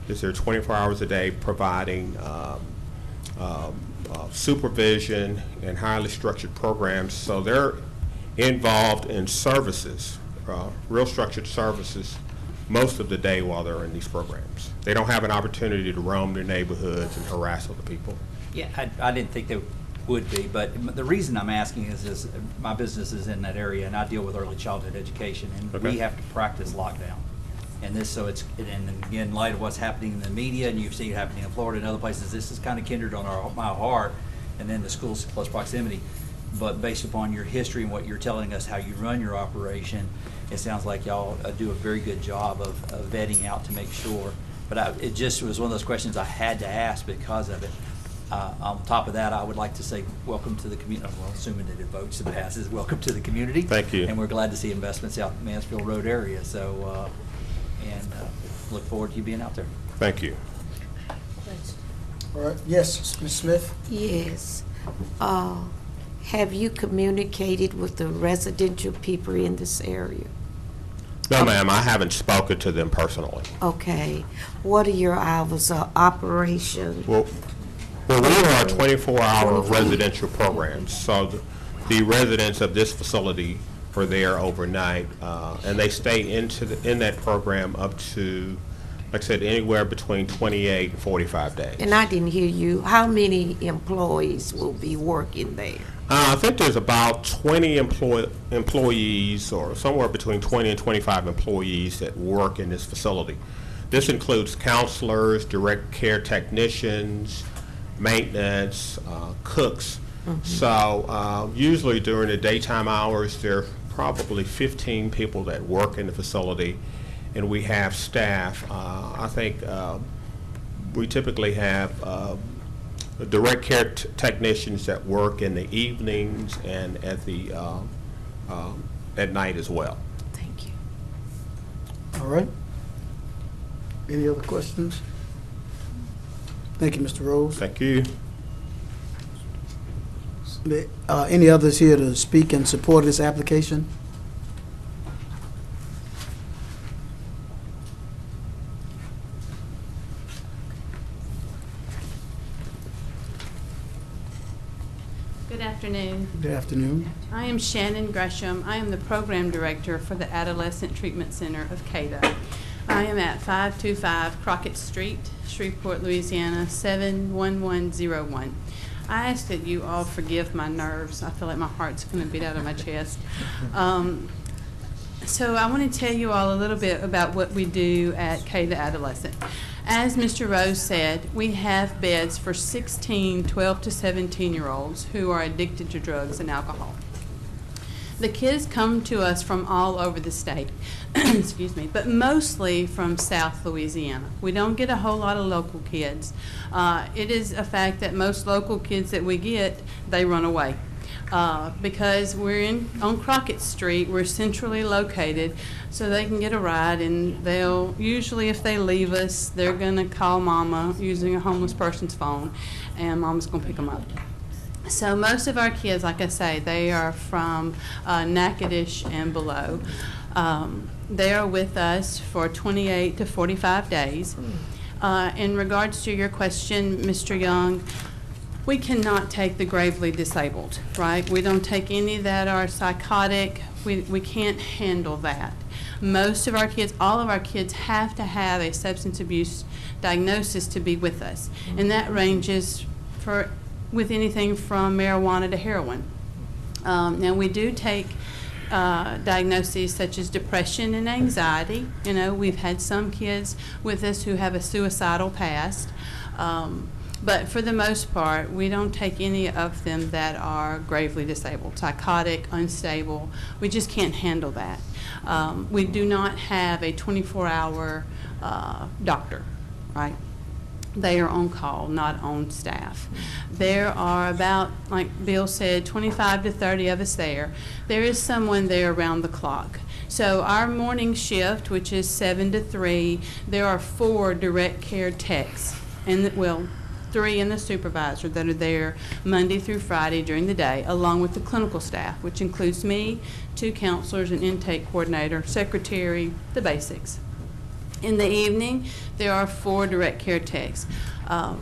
is there 24 hours a day providing supervision and highly structured programs. So they're involved in services, real structured services, most of the day while they're in these programs. They don't have an opportunity to roam their neighborhoods and harass other people. yeah, I didn't think they would be, but the reason I'm asking is my business is in that area, and I deal with early childhood education, and Okay. we have to practice lockdown. And this, so it's, and again, in light of what's happening in the media, and you've seen it happening in Florida and other places, this is kind of kindred on my heart, and then the schools close proximity. But based upon your history and what you're telling us, how you run your operation, it sounds like y'all do a very good job of vetting out to make sure. But it just was one of those questions I had to ask because of it. On top of that, I would like to say welcome to the community. Well, assuming that it votes and passes, welcome to the community. Thank you. And we're glad to see investments out in Mansfield Road area. So, look forward to you being out there. Thank you. All right, yes, Ms. Smith? Yes. Have you communicated with the residential people in this area? No, ma'am, I haven't spoken to them personally. Okay. What are your hours of operation? Well, we are a 24-hour residential program, so the residents of this facility are there overnight, and they stay in that program up to, like I said, anywhere between 28 and 45 days. And I didn't hear you. How many employees will be working there? I think there's about 20 employees, or somewhere between 20 and 25 employees that work in this facility. This includes counselors, direct care technicians, maintenance, cooks. Mm-hmm. So usually during the daytime hours, there are probably 15 people that work in the facility, and we have staff. I think we typically have direct care technicians that work in the evenings and at night as well. Thank you. All right. Any other questions? Thank you, Mr. Rose. Thank you. Any others here to speak in support of this application? Good afternoon. Good afternoon. I am Shannon Gresham. I am the Program Director for the Adolescent Treatment Center of CADA. I am at 525 Crockett Street, Shreveport, Louisiana, 71101. I ask that you all forgive my nerves. I feel like my heart's going to beat out of my chest. So I want to tell you all a little bit about what we do at CADA Adolescent. As Mr. Rose said, we have beds for 16 12 to 17-year-olds who are addicted to drugs and alcohol. The kids come to us from all over the state, excuse me, but mostly from South Louisiana. We don't get a whole lot of local kids. It is a fact that most local kids that we get, they run away. Because we're on Crockett Street, we're centrally located, so they can get a ride, and they'll, usually if they leave us, they're gonna call mama using a homeless person's phone, and mama's gonna pick them up. So most of our kids, like I say, they are from Natchitoches and below. They are with us for 28 to 45 days. In regards to your question, Mr. Young, we cannot take the gravely disabled, right? We don't take any that are psychotic. We can't handle that. Most of our kids, all of our kids have to have a substance abuse diagnosis to be with us. And that ranges with anything from marijuana to heroin. Now we do take diagnoses such as depression and anxiety. You know, we've had some kids with us who have a suicidal past. But for the most part, we don't take any of them that are gravely disabled, psychotic, unstable. We just can't handle that. We do not have a 24-hour doctor, right? They are on call, not on staff. There are about, like Bill said, 25 to 30 of us there. There is someone there around the clock. So our morning shift, which is 7 to 3, there are 4 direct care techs, and well, 3 and the supervisor that are there Monday through Friday during the day, along with the clinical staff, which includes me, 2 counselors, an intake coordinator, secretary, the basics. In the evening, there are 4 direct care techs.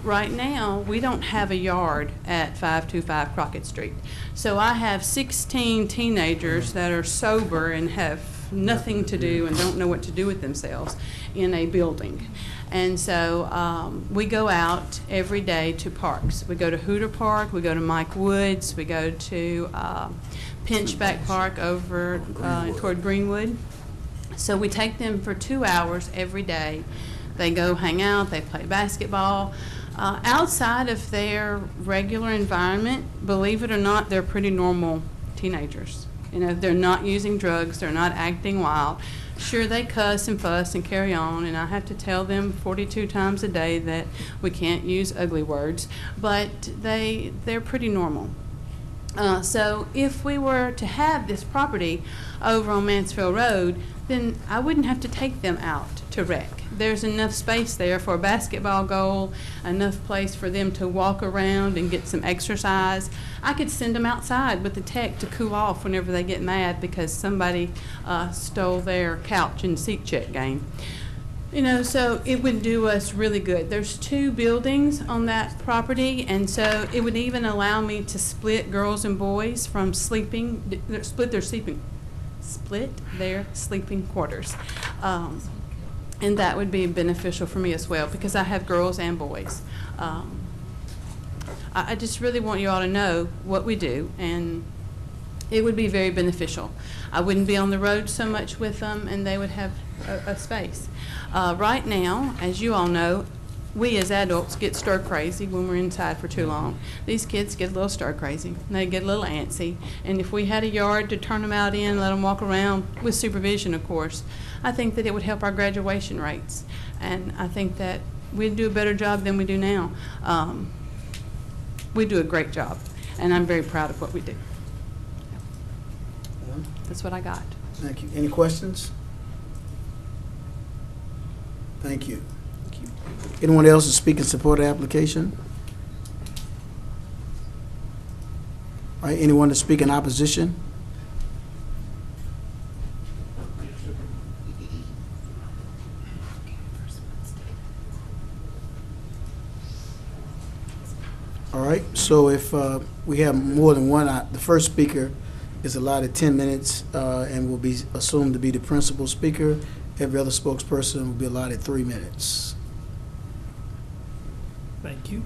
Right now, we don't have a yard at 525 Crockett Street. So I have 16 teenagers that are sober and have nothing to do and don't know what to do with themselves in a building. And so we go out every day to parks. We go to Hooter Park, we go to Mike Woods, we go to Pinchback Park over toward Greenwood. So we take them for 2 hours every day. They go hang out, they play basketball. Outside of their regular environment, believe it or not, they're pretty normal teenagers. You know, they're not using drugs, they're not acting wild. Sure, they cuss and fuss and carry on, and I have to tell them 42 times a day that we can't use ugly words, but they're pretty normal. So if we were to have this property over on Mansfield Road, then I wouldn't have to take them out to rec. There's enough space there for a basketball goal, enough place for them to walk around and get some exercise. I could send them outside with the tech to cool off whenever they get mad because somebody stole their couch in the seat check game. You know, so it would do us really good. There's 2 buildings on that property, and so it would even allow me to split girls and boys from sleeping, split their sleeping quarters. And that would be beneficial for me as well because I have girls and boys. I just really want you all to know what we do, and it would be very beneficial. I wouldn't be on the road so much with them, and they would have a space. Right now, as you all know, we as adults get stir crazy when we're inside for too long. These kids get a little stir crazy. They get a little antsy. And if we had a yard to turn them out in, let them walk around with supervision, of course, I think that it would help our graduation rates. And I think that we'd do a better job than we do now. We do a great job, and I'm very proud of what we do. That's what I got. Thank you. Any questions? Thank you. Anyone else to speak in support of the application? All right, anyone to speak in opposition? All right, so if we have more than one, the first speaker is allotted 10 minutes and will be assumed to be the principal speaker. Every other spokesperson will be allotted 3 minutes. Thank you.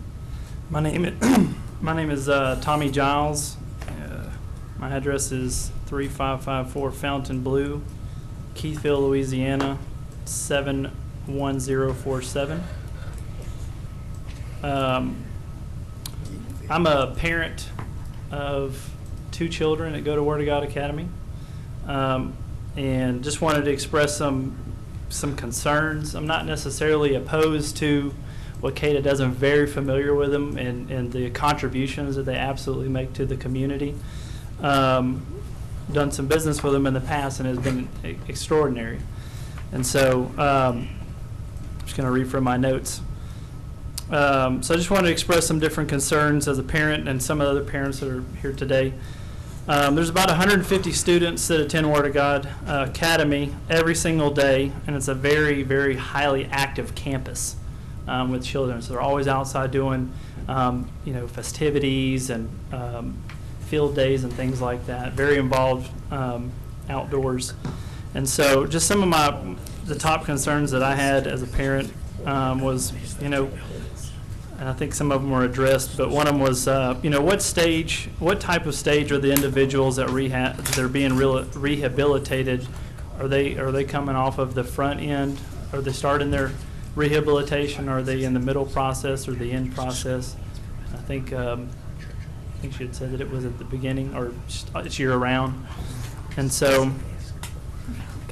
My name is Tommy Giles. My address is 3554 Fountain Blue, Keithville, Louisiana, 71047. I'm a parent of 2 children that go to Word of God Academy, and just wanted to express some concerns. I'm not necessarily opposed to what CADA does. I'm very familiar with them and the contributions that they absolutely make to the community. Done some business with them in the past and has been extraordinary. And so I'm just going to read from my notes. So I just wanted to express some different concerns as a parent and some other parents that are here today. There's about 150 students that attend Word of God Academy every single day, and it's a very, very highly active campus with children. So they're always outside doing, festivities and field days and things like that. Very involved outdoors. And so just some of the top concerns that I had as a parent was, and I think some of them were addressed, but one of them was, what type of stage are the individuals that they're being rehabilitated? Are they coming off of the front end? Are they starting their rehabilitation? Are they in the middle process or the end process? I think she had said that it was at the beginning or it's year round. And so,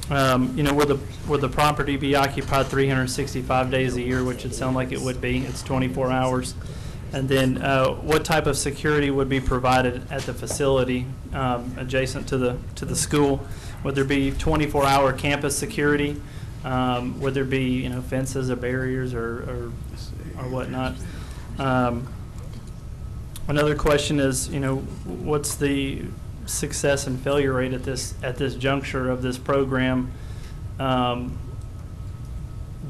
will the property be occupied 365 days a year, which it sounds like it would be. It's 24 hours. And then what type of security would be provided at the facility adjacent to the school? Would there be 24-hour campus security? Would there be fences or barriers or whatnot? Another question is what's the success and failure rate at this juncture of this program,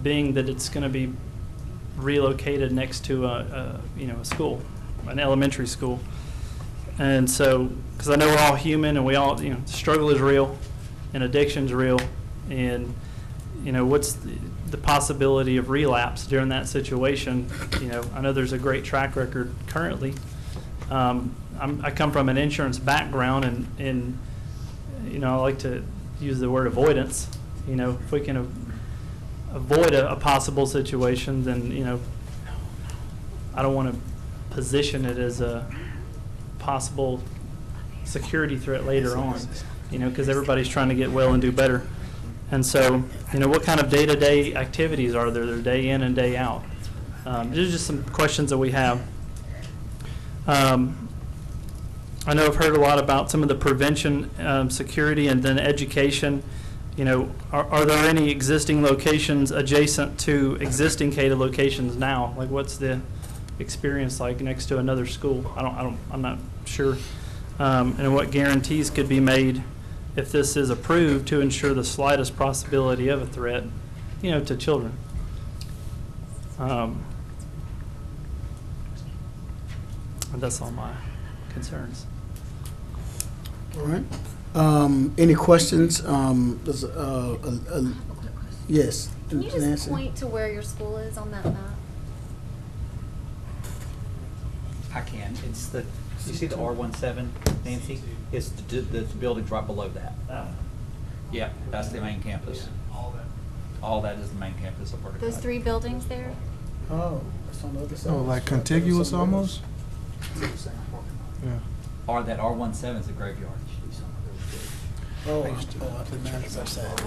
being that it's going to be relocated next to a school, an elementary school. And so, because I know we're all human and we all, struggle is real and addiction's real, and what's the possibility of relapse during that situation? I know there's a great track record currently. I come from an insurance background, and I like to use the word avoidance. You know, if we can avoid a possible situation, then, you know, I don't want to position it as a possible security threat later on, you know, because everybody's trying to get well and do better. And so, you know, what kind of day-to-day activities are there? They're day in and day out. These are just some questions that we have. I know I've heard a lot about some of the prevention, security, and then education. You know, are there any existing locations adjacent to existing CADA locations now? Like, what's the experience like next to another school? I'm not sure. And what guarantees could be made if this is approved to ensure the slightest possibility of a threat, you know, to children? And that's all my concerns. All right. Any questions? Yes. Can you just Nancy? point to where your school is on that map? I can. It's the, you see the R17, Nancy? It's the buildings right below that. Yeah, that's the main campus. All that is the main campus of Vertical. Those 3 buildings there? Oh, that's on the other side. Oh, like contiguous almost? Yeah. Or that R17 is the graveyard. Oh, I put mine upside.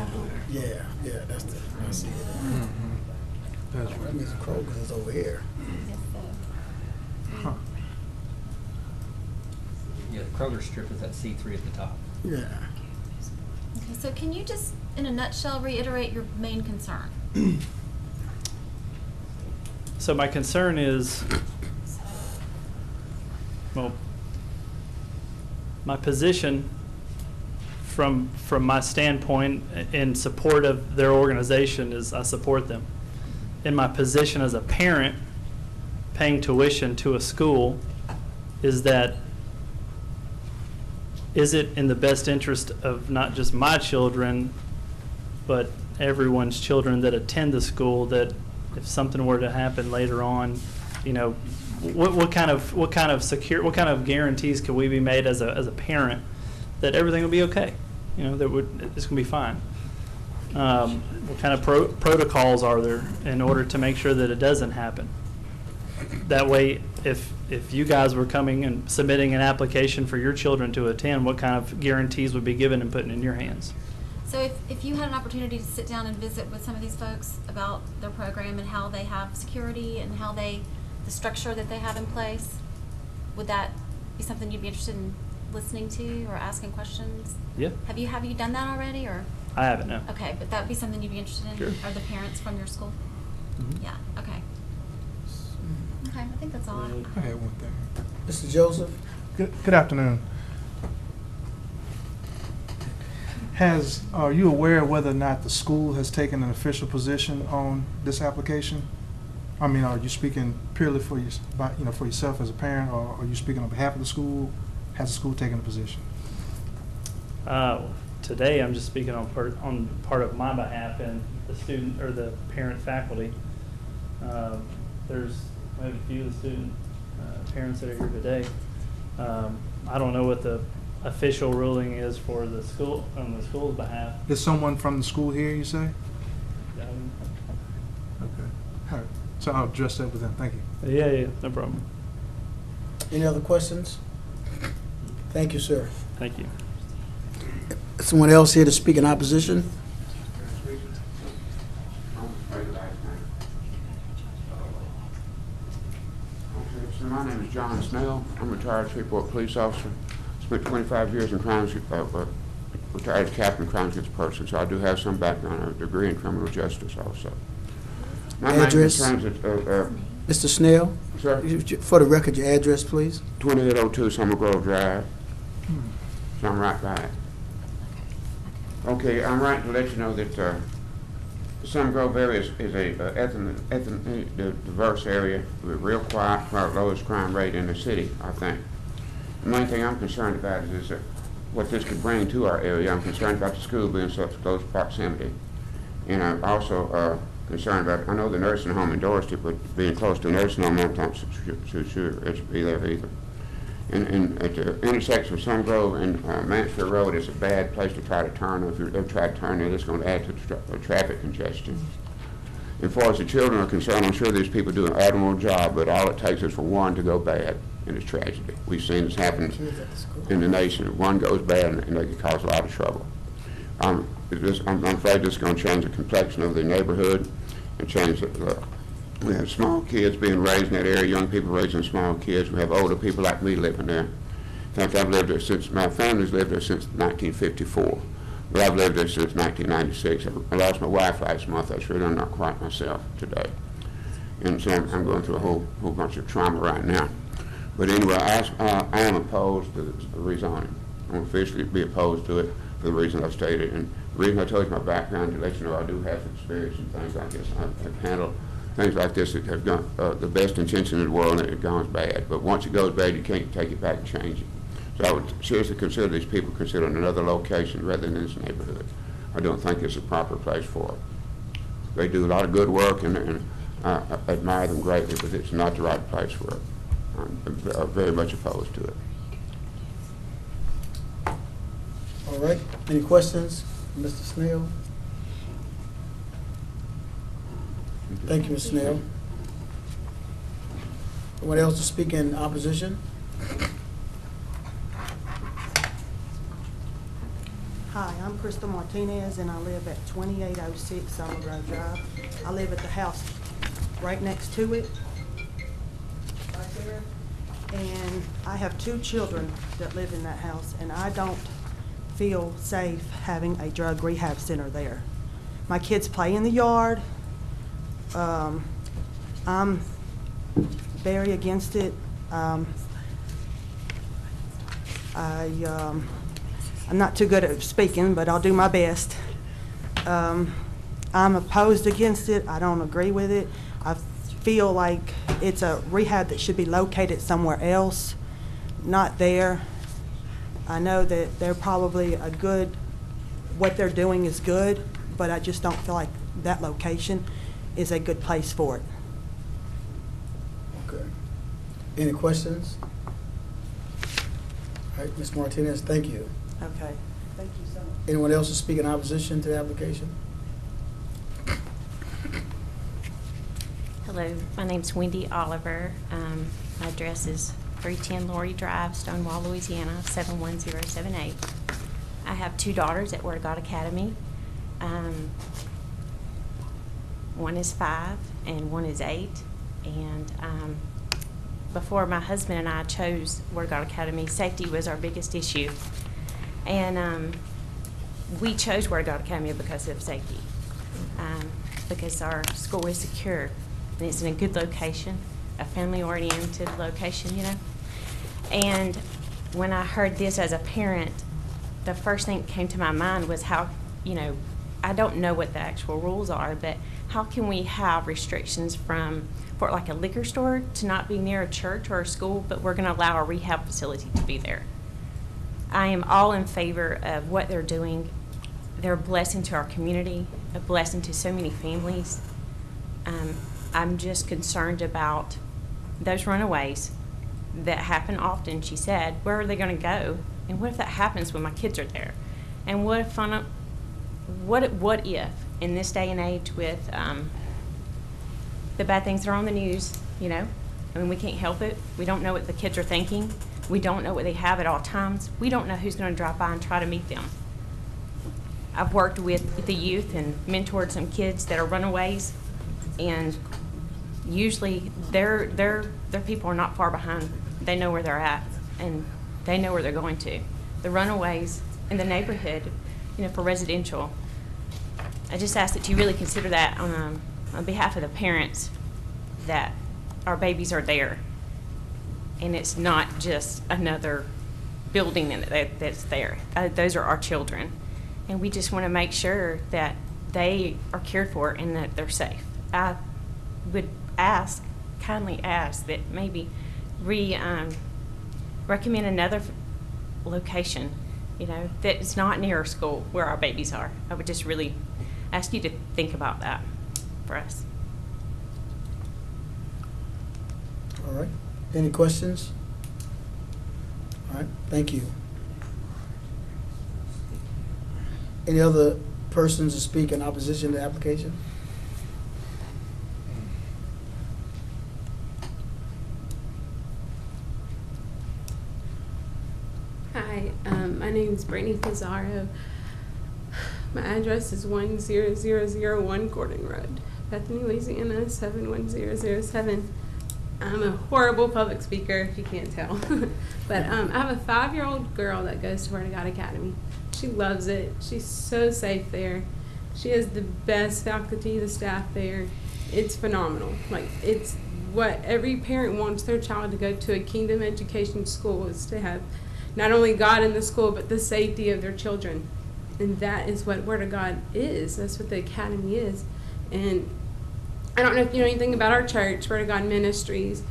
Yeah, that's the, I see it. That's That means Kroger's is over here. Huh. Yeah, the Kroger strip is that C3 at the top. Yeah. Okay, so can you just, in a nutshell, reiterate your main concern? So my concern is, well, my position from my standpoint in support of their organization is I support them. In my position as a parent paying tuition to a school is that, is it in the best interest of not just my children, but everyone's children that attend the school, that if something were to happen later on, you know, what kind of guarantees could we be made as a parent that everything will be okay? You know, that it's going to be fine. What kind of protocols are there in order to make sure that it doesn't happen? That way, if you guys were coming and submitting an application for your children to attend, what kind of guarantees would be given and put in your hands? So if you had an opportunity to sit down and visit with some of these folks about their program and how they have security and how the structure that they have in place, would that be something you'd be interested in listening to or asking questions? Yeah. Have you done that already, or? I haven't, no. Okay, but that would be something you'd be interested in? Sure. Are the parents from your school? Mhm. Yeah, okay. Okay, I think that's all. I had one thing. Mr. Joseph? Good afternoon. Are you aware whether or not the school has taken an official position on this application? I mean, are you speaking purely for for yourself as a parent, or are you speaking on behalf of the school? Has the school taken a position? Today, I'm just speaking on part of my behalf and the student or the parent faculty. There's maybe a few of the student parents that are here today. I don't know what the official ruling is for the school on the school's behalf. Is someone from the school here, you say? Okay. All right. So I'll address that with them. Thank you. Yeah, no problem. Any other questions? Thank you, sir. Thank you. Someone else here to speak in opposition? So my name is John Snell. I'm a retired Shreveport police officer. Spent 25 years in crimes, retired as captain of crimes against persons. So I do have some background, a degree in criminal justice also. My main Address? concerns Mr. Snell? Sir? For the record, your address, please. 2802 Summer Grove Drive. So I'm right by it. Okay, I'm writing to let you know that Summer Grove area is a ethnically diverse area with real quiet, about the lowest crime rate in the city, I think. The main thing I'm concerned about is what this could bring to our area. I'm concerned about the school being such close proximity. And I'm also concerned about, I know the nursing home endorsed it, but being close to a nursing home, I'm not too sure it should be there either. And at the intersection of Sungrove and Mansfield Road, it's a bad place to try to turn. If you ever try to turn there, it's going to add to the traffic congestion. As far as the children are concerned, I'm sure these people do an admirable job, but all it takes is for one to go bad, and it's tragedy. We've seen this happen in the nation. If one goes bad, and they can cause a lot of trouble. I'm afraid this is going to change the complexion of the neighborhood and change we have small kids being raised in that area, young people raising small kids. We have older people like me living there. In fact, I've lived there since, my family's lived there since 1954. But I've lived there since 1996. I lost my wife last month. I sure am not quite myself today. And so I'm going through a whole bunch of trauma right now. But anyway, I am opposed to the rezoning. I'm officially be opposed to it for the reason I've stated. And the reason I told you my background, to let you know I do have experience in things like this. I've handled things like this that have gone the best intention in the world, and it goes bad. But once it goes bad, you can't take it back and change it. So I would seriously consider these people considering another location rather than this neighborhood. I don't think it's a proper place for it. They do a lot of good work, and I admire them greatly, but it's not the right place for it. I'm very much opposed to it. All right. Any questions, Mr. Snell? Thank you, Ms. Snell. Anyone else to speak in opposition? Hi, I'm Crystal Martinez, and I live at 2806 Summer Grove Drive. I live at the house right next to it, right there. And I have 2 children that live in that house, and I don't feel safe having a drug rehab center there. My kids play in the yard. I'm very against it. I'm not too good at speaking, but I'll do my best. I'm opposed against it. I don't agree with it. I feel like it's a rehab that should be located somewhere else, not there. I know that they're probably what they're doing is good, but I just don't feel like that location is a good place for it. Okay. Any questions? All right, Ms. Martinez, thank you. Okay. Thank you so much. Anyone else to speak in opposition to the application? Hello, my name's Wendy Oliver. My address is 310 Laurie Drive, Stonewall, Louisiana, 71078. I have 2 daughters at Word of God Academy. One is 5 and one is 8. And before my husband and I chose Word of God Academy, safety was our biggest issue. And we chose Word of God Academy because of safety, because our school is secure and it's in a good location, a family-oriented location, you know. And when I heard this as a parent, the first thing that came to my mind was how, you know, I don't know what the actual rules are, but how can we have restrictions for like a liquor store to not be near a church or a school, but we're going to allow a rehab facility to be there? I am all in favor of what they're doing. They're a blessing to our community, a blessing to so many families. I'm just concerned about those runaways that happen often. She said, where are they going to go? And what if that happens when my kids are there? And what if in this day and age with the bad things that are on the news, you know? I mean, we can't help it. We don't know what the kids are thinking. We don't know what they have at all times. We don't know who's going to drive by and try to meet them. I've worked with the youth and mentored some kids that are runaways, and usually their people are not far behind. They know where they're at, and they know where they're going to. The runaways in the neighborhood, you know, for residential, I just ask that you really consider that on behalf of the parents, that our babies are there. And it's not just another building that's there. Those are our children. And we just want to make sure that they are cared for and that they're safe. I would kindly ask that maybe recommend another location, you know, that is not near our school where our babies are. I would just really ask you to think about that for us. All right. Any questions? All right, thank you. Any other persons to speak in opposition to the application? Hi, my name is Brittany Pizarro. My address is 10001 Gordon Road, Bethany, Louisiana 71007. I'm a horrible public speaker, if you can't tell. But I have a 5-year-old girl that goes to Word of God Academy. She loves it. She's so safe there. She has the best faculty, the staff there. It's phenomenal. Like, it's what every parent wants their child to go to a kingdom education school, is to have not only God in the school, but the safety of their children. And that is what Word of God is. That's what the academy is. And I don't know if you know anything about our church, Word of God Ministries.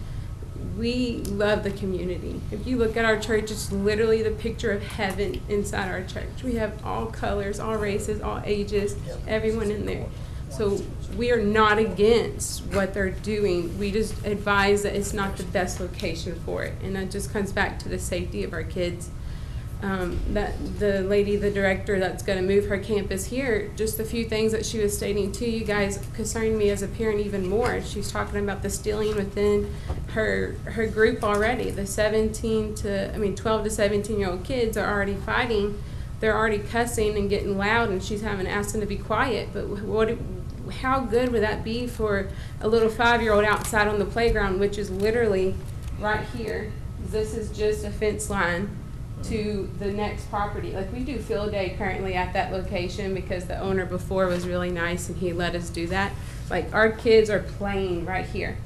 We love the community. If you look at our church, it's literally the picture of heaven inside our church. We have all colors, all races, all ages, everyone in there. So we are not against what they're doing. We just advise that it's not the best location for it. And that just comes back to the safety of our kids. That the lady, the director that's going to move her campus here, just a few things that she was stating to you guys concern me as a parent even more. She's talking about the stealing within her group already. The 12 to 17-year-old kids are already fighting. They're already cussing and getting loud, and she's having to ask them to be quiet. But how good would that be for a little 5-year-old outside on the playground, which is literally right here? This is just a fence line to the next property. Like, we do field day currently at that location because the owner before was really nice and he let us do that. Like, our kids are playing right here.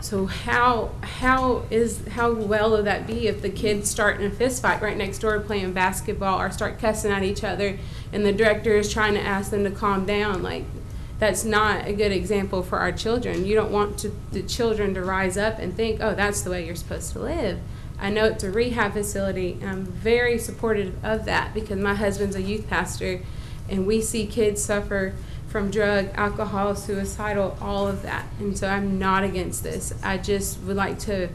So how well will that be if the kids start in a fist fight right next door playing basketball, or start cussing at each other and the director is trying to ask them to calm down? Like, that's not a good example for our children. You don't want the children to rise up and think, oh, that's the way you're supposed to live. I know it's a rehab facility, and I'm very supportive of that because my husband's a youth pastor, and we see kids suffer from drug, alcohol, suicidal, all of that. And so I'm not against this. I just would like to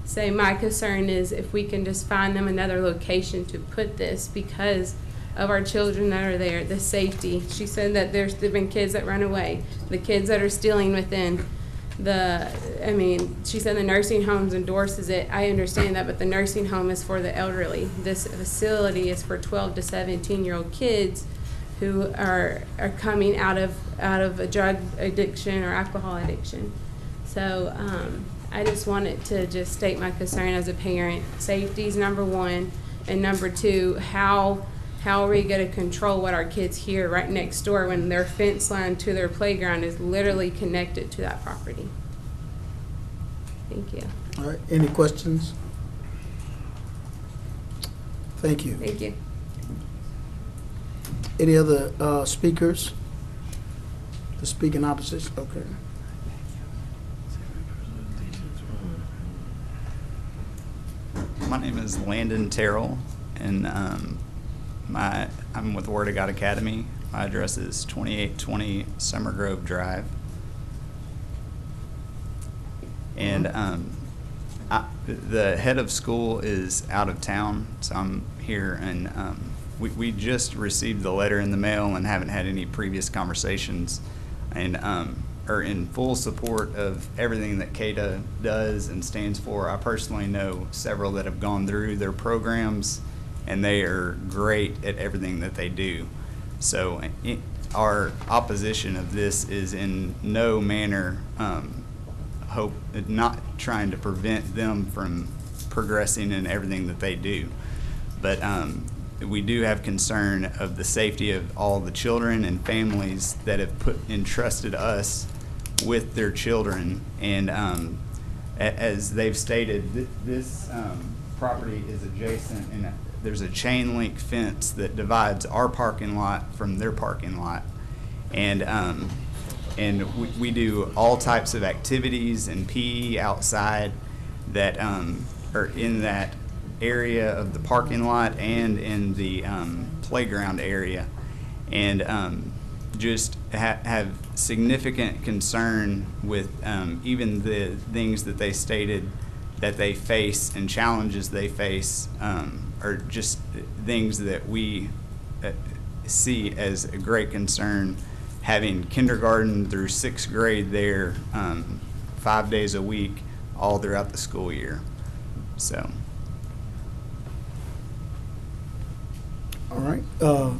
say my concern is if we can just find them another location to put this because of our children that are there, the safety. She said that there's been kids that run away, the kids that are stealing within she said the nursing homes endorses it. I understand that, but the nursing home is for the elderly. This facility is for 12 to 17-year-old kids who are coming out of a drug addiction or alcohol addiction. So I just wanted to just state my concern as a parent. Safety is number one, and number two, how are we going to control what our kids hear right next door when their fence line to their playground is literally connected to that property? Thank you. All right, any questions? Thank you. Thank you. Any other speakers to speak in opposition? Okay. My name is Landon Terrell, and I'm with Word of God Academy. My address is 2820 Summer Grove Drive. And the head of school is out of town, so I'm here, and we just received the letter in the mail and haven't had any previous conversations, and are in full support of everything that CADA does and stands for. I personally know several that have gone through their programs, and they are great at everything that they do. So our opposition of this is in no manner not trying to prevent them from progressing in everything that they do. But we do have concern of the safety of all the children and families that have entrusted us with their children. And as they've stated, this property is adjacent, and there's a chain link fence that divides our parking lot from their parking lot. And we do all types of activities and PE outside that are in that area of the parking lot and in the playground area, and just have significant concern with even the things that they stated that they face and challenges they face are just things that we see as a great concern, having kindergarten through 6th grade there 5 days a week all throughout the school year. So. All right,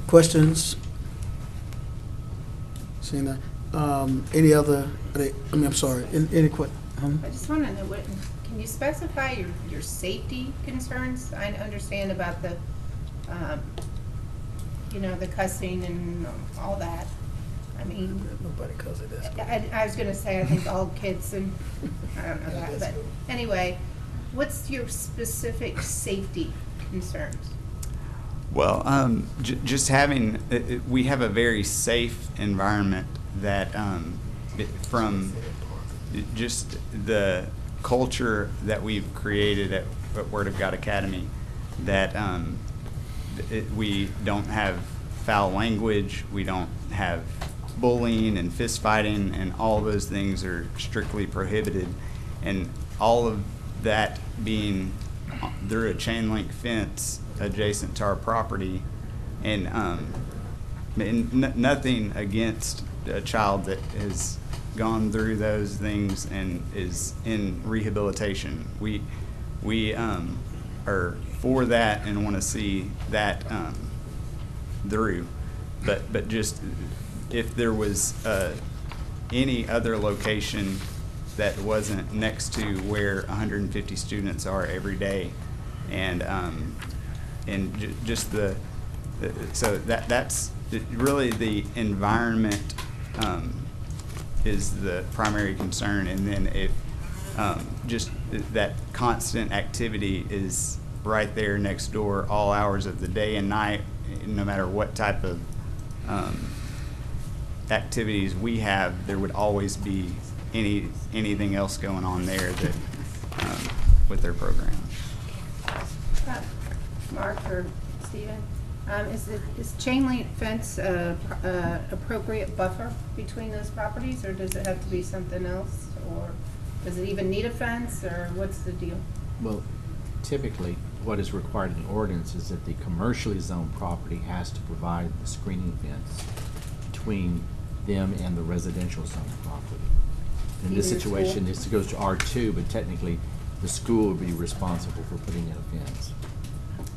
questions? Seeing that, any other, I'm sorry, any I just want to know, can you specify your safety concerns? I understand about the, the cussing and all that. I mean, nobody calls it this. I was going to say, I think all kids, and I don't know that, but anyway, what's your specific safety concerns? Well, just having, we have a very safe environment that from just the culture that we've created at Word of God Academy, that we don't have foul language, we don't have bullying and fist fighting, and all those things are strictly prohibited. And all of that being through a chain link fence adjacent to our property, and nothing against a child that has gone through those things and is in rehabilitation. We are for that and want to see that through, but just if there was any other location that wasn't next to where 150 students are every day, and just so that's really the environment is the primary concern, and then if just that constant activity is right there next door all hours of the day and night, no matter what type of activities we have, there would always be anything else going on there that with their program. Mark or Stephen, is chain link fence appropriate buffer between those properties, or does it have to be something else, or does it even need a fence, or what's the deal? Well, typically, what is required in the ordinance is that the commercially zoned property has to provide the screening fence between them and the residential zone property. In this situation, this goes to R2, but technically, the school would be responsible for putting in a fence.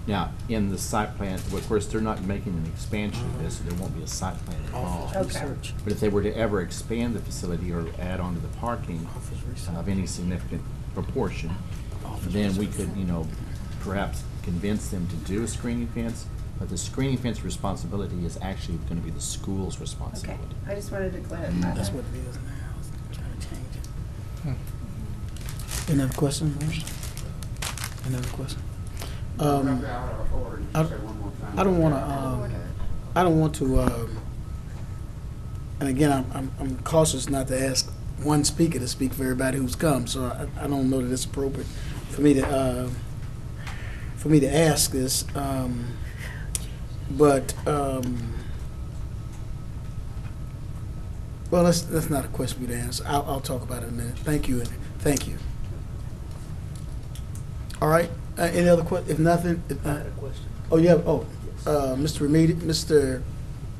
Now, in the site plan, of course, they're not making an expansion of this, so there won't be a site plan involved. Okay. But if they were to ever expand the facility or add on to the parking of any significant proportion, then we could, perhaps convince them to do a screening fence, but the screening fence responsibility is actually going to be the school's responsibility. Okay, I just wanted to clarify. That's what it is now. I was trying to change it. Any other questions? Any other questions? I don't want to, and again, I'm cautious not to ask one speaker to speak for everybody who's come, so I don't know that it's appropriate for me to ask this, but well, that's not a question we'd ask. I'll talk about it in a minute. Thank you. All right. Any other questions? If nothing, I had a question. Oh, you have. Oh, Mr. Remedi, Mr.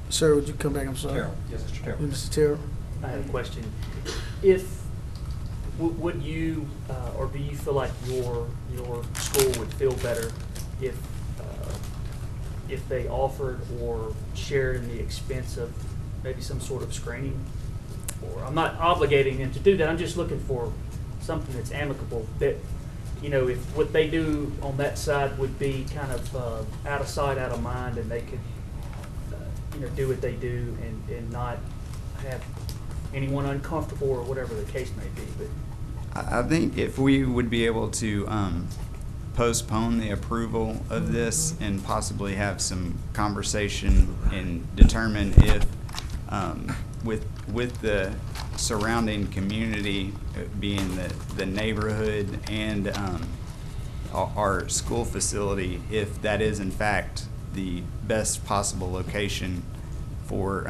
Sir, would you come back? I'm sorry. Terrell. Yes, Mr. Terrell. Mr. Terrell. I have a question. Would you or do you feel like your school would feel better if they offered or shared in the expense of maybe some sort of screening? Or I'm not obligating them to do that. I'm just looking for something that's amicable. That if what they do on that side would be kind of out of sight, out of mind, and they could do what they do and not have anyone uncomfortable or whatever the case may be. But I think if we would be able to postpone the approval of this and possibly have some conversation and determine if with the surrounding community being the neighborhood and our school facility, if that is in fact the best possible location for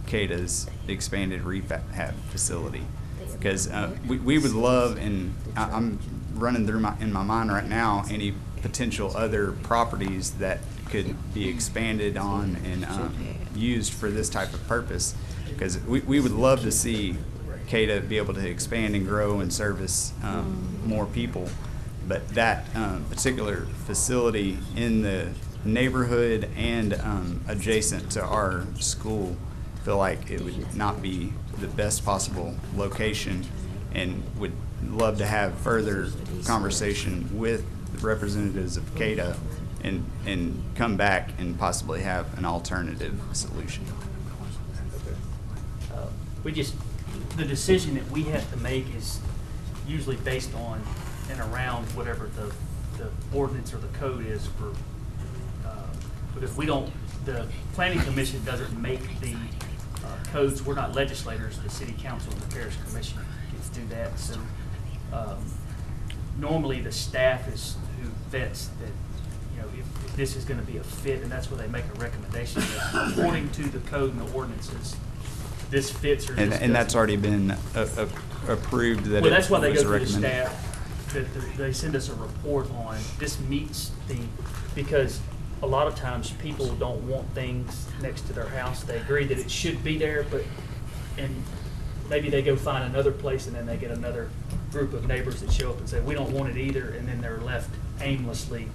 CADA's expanded rehab facility. Because we would love, and I'm running through in my mind right now, any potential other properties that could be expanded on and used for this type of purpose. Because we would love to see CADA be able to expand and grow and service more people. But that particular facility in the neighborhood and adjacent to our school, feel like it would not be the best possible location, and would love to have further conversation with the representatives of CADA and come back and possibly have an alternative solution. The decision that we have to make is usually based on and around whatever the ordinance or the code is for, because the planning commission doesn't make the codes. We're not legislators. The city council and the parish commission gets to do that. So normally the staff is who vets that, if this is going to be a fit, and that's where they make a recommendation that according to the code and the ordinances, this fits or this doesn't. And that's already been approved that well, that's why they was go through the recommended. staff, that they send us a report on, this meets because a lot of times people don't want things next to their house. They agree that it should be there, and maybe they go find another place, and then they get another group of neighbors that show up and say, we don't want it either, and then they're left aimlessly,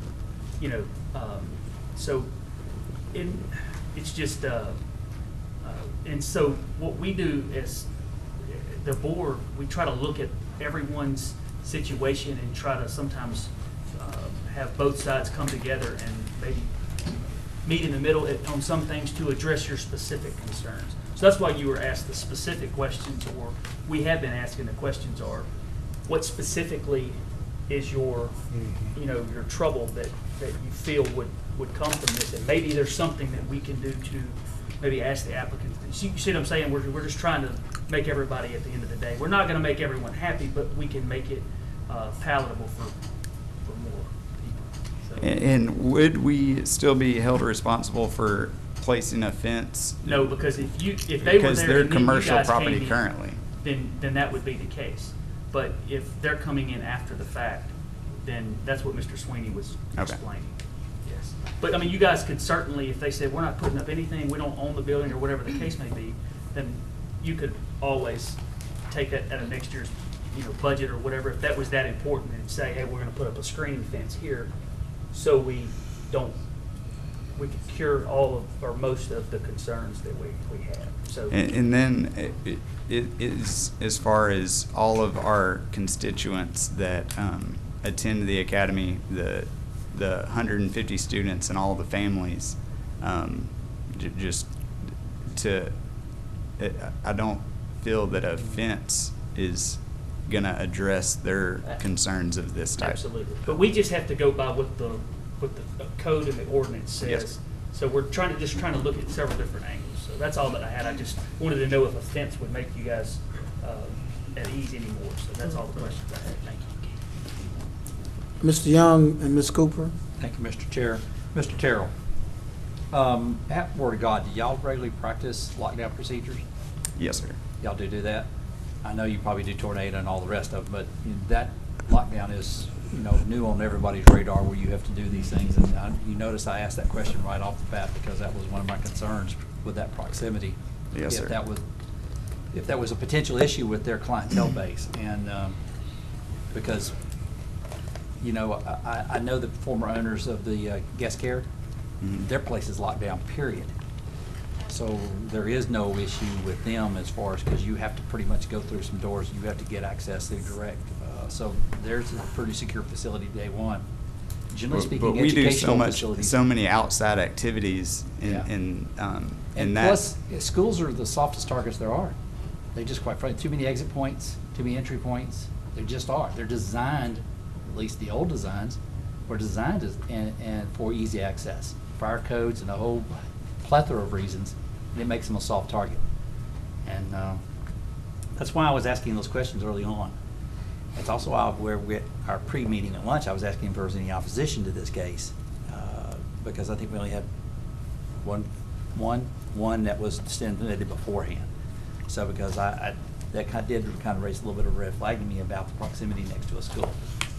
so it's just, and so what we do as the board, we try to look at everyone's situation and try to sometimes have both sides come together and maybe meet in the middle on some things to address your specific concerns. So that's why you were asked the specific questions, or we have been asking the questions are, what specifically is your, your trouble that you feel would come from this? And maybe there's something that we can do to maybe ask the applicants. You see what I'm saying? We're just trying to make everybody at the end of the day. We're not going to make everyone happy, but we can make it palatable for more people. So. And would we still be held responsible for placing a fence? No, because if they were there because they're and then commercial you guys property came in, currently. then that would be the case. But if they're coming in after the fact, then that's what Mr. Sweeney was explaining. Yes. But I mean, you guys could certainly, if they said we're not putting up anything, we don't own the building or whatever the case may be, then you could always take that at a next year's budget or whatever, if that was that important, and say, hey, we're going to put up a screening fence here, so we could cure all of or most of the concerns that we have. So And then it is, as far as all of our constituents that attend the academy, the 150 students and all the families, I don't feel that a fence is going to address their concerns of this type. absolutely. But we just have to go by what the code and the ordinance says. Yes. So we're trying to look at several different angles. So that's all that I had. I just wanted to know if a fence would make you guys at ease anymore. So that's all the questions I had. Thank you. Mr. Young and Ms. Cooper? Thank you, Mr. Chair. Mr. Terrell, at Word of God, do y'all regularly practice lockdown procedures? Yes, sir. Y'all do that? I know you probably do tornado and all the rest of it, but that lockdown is, new on everybody's radar where you have to do these things. And you notice I asked that question right off the bat because that was one of my concerns with that proximity. Yes, sir. If that was a potential issue with their clientele base, and because I know the former owners of the guest care, their place is locked down, period. So there is no issue with them as far as, because you have to pretty much go through some doors, you have to get access through direct. So there's a pretty secure facility day one. Generally speaking, but we do facilities. so many outside activities in and that. Plus, schools are the softest targets there are. They just, quite frankly, too many exit points, too many entry points. They just are. They're designed, at least the old designs, were designed and for easy access. Fire codes and a whole plethora of reasons, and it makes them a soft target. And that's why I was asking those questions early on. It's also where we, our pre-meeting at lunch, I was asking if there was any opposition to this case, because I think we only had one that was submitted beforehand. So because that did kind of raise a little bit of red flag to me about the proximity next to a school.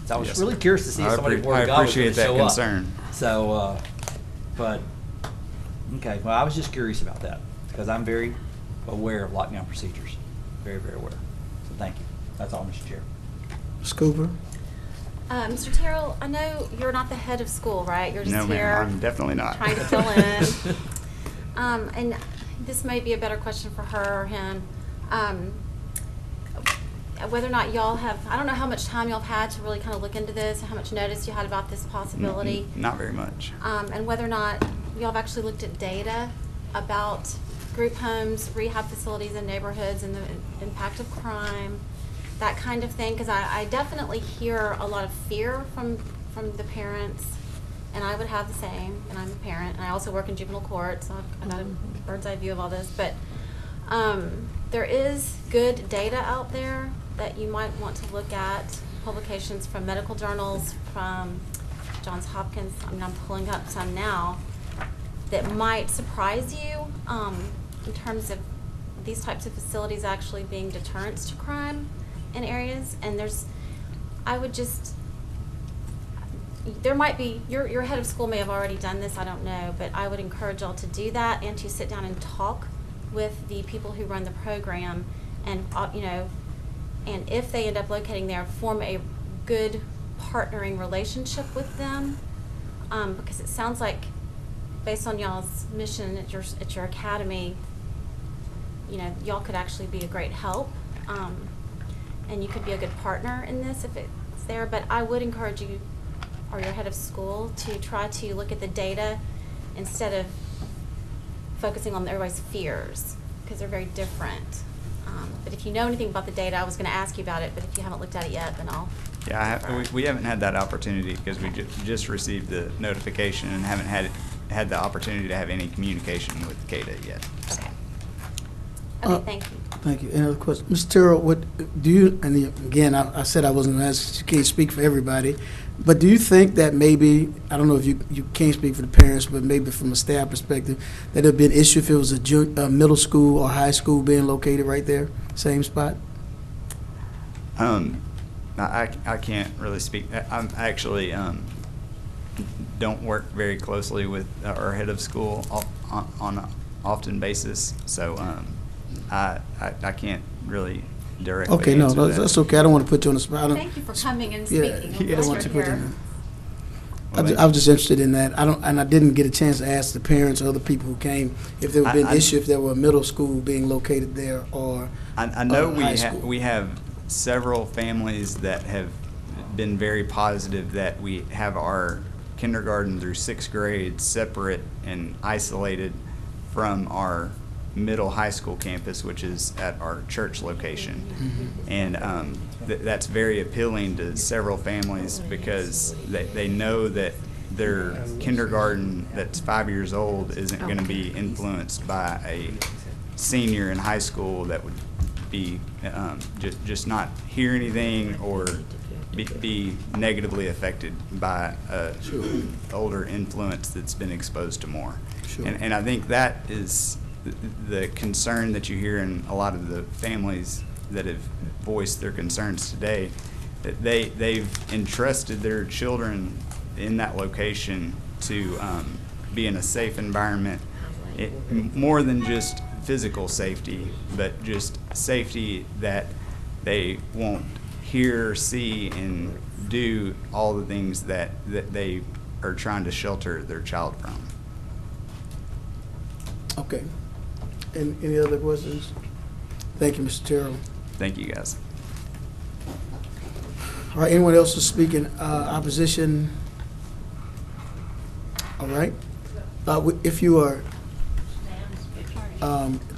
So I was Yes, really sir. curious to see if I somebody appre- from Word I of God was appreciate gonna that show up. concern. So, but, okay, well, I was just curious about that, because I'm very aware of lockdown procedures, very, very aware. So thank you. That's all, Mr. Chair. Ms. Cooper? Mr. Terrell, I know you're not the head of school, right? You're just No, here. ma'am, I'm definitely not. Trying to fill in. And this may be a better question for her or him. Whether or not y'all have, I don't know how much time y'all have had to really kind of look into this, how much notice you had about this possibility. Not very much. And whether or not y'all have actually looked at data about group homes, rehab facilities in neighborhoods and the impact of crime, that kind of thing, because I definitely hear a lot of fear from the parents, and I would have the same, and I'm a parent, and I also work in juvenile court, so I've got a bird's eye view of all this, but there is good data out there that you might want to look at, publications from medical journals, from Johns Hopkins, I mean, I'm pulling up some now, that might surprise you in terms of these types of facilities actually being deterrents to crime in areas. And there might be, your head of school may have already done this, I don't know, but I would encourage y'all to do that and to sit down and talk with the people who run the program, and and if they end up locating there, form a good partnering relationship with them, because it sounds like, based on y'all's mission at your academy, y'all could actually be a great help, and you could be a good partner in this if it's there. But I would encourage you, or your head of school, to try to look at the data instead of focusing on everybody's fears, because they're very different. But if you know anything about the data, I was going to ask you about it, but if you haven't looked at it yet, then I'll. Yeah, we haven't had that opportunity because we just received the notification and haven't had the opportunity to have any communication with CADA yet. Okay, thank you. Thank you. Any other questions? Mr. Terrell, what do you, and again, I said I wasn't going to ask, you can't speak for everybody, but do you think that maybe, I don't know if you can't speak for the parents, but maybe from a staff perspective, that it would be an issue if it was a middle school or high school being located right there, same spot? I can't really speak. I'm actually don't work very closely with our head of school on an often basis, so I can't really directly Okay, no, answer that. that's okay. I don't want to put you on the spot. Thank you for coming and Yeah, speaking. I don't want to put you Here. on. I was just interested in that. I didn't get a chance to ask the parents or other people who came if there would be an issue if there were a middle school being located there or I know high school. we have several families that have been very positive that we have our kindergarten through 6th grade separate and isolated from our middle high school campus, which is at our church location. And that's very appealing to several families because they know that their kindergarten that's 5 years old isn't going to be influenced by a senior in high school that would be just not hear anything or be negatively affected by a older influence that's been exposed to more. Sure. And I think that is the concern that you hear in a lot of the families that have voiced their concerns today, that they've entrusted their children in that location to be in a safe environment, more than just physical safety, but just safety that they won't hear, see, and do all the things that they are trying to shelter their child from. Okay. And any other questions? Thank you, Mr. Terrell. Thank you, guys. All right, anyone else to speak in opposition? All right. If you are,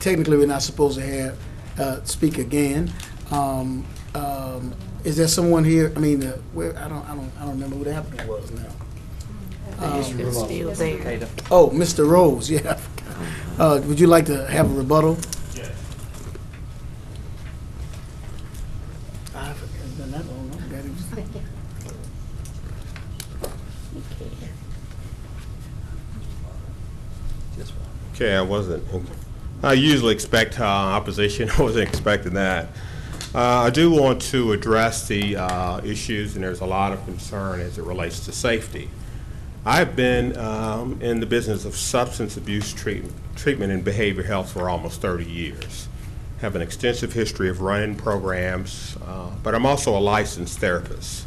technically, we're not supposed to have speak again. Is there someone here? I mean, where I don't remember who the applicant was now. Still there. Oh, Mr. Rose, yeah. Would you like to have a rebuttal? Yes. I forgot, done that long. I forgot it was- Okay, I usually expect opposition. I wasn't expecting that. I do want to address the issues, and there's a lot of concern as it relates to safety. I've been in the business of substance abuse treatment and behavior health for almost 30 years. Have an extensive history of running programs, but I'm also a licensed therapist.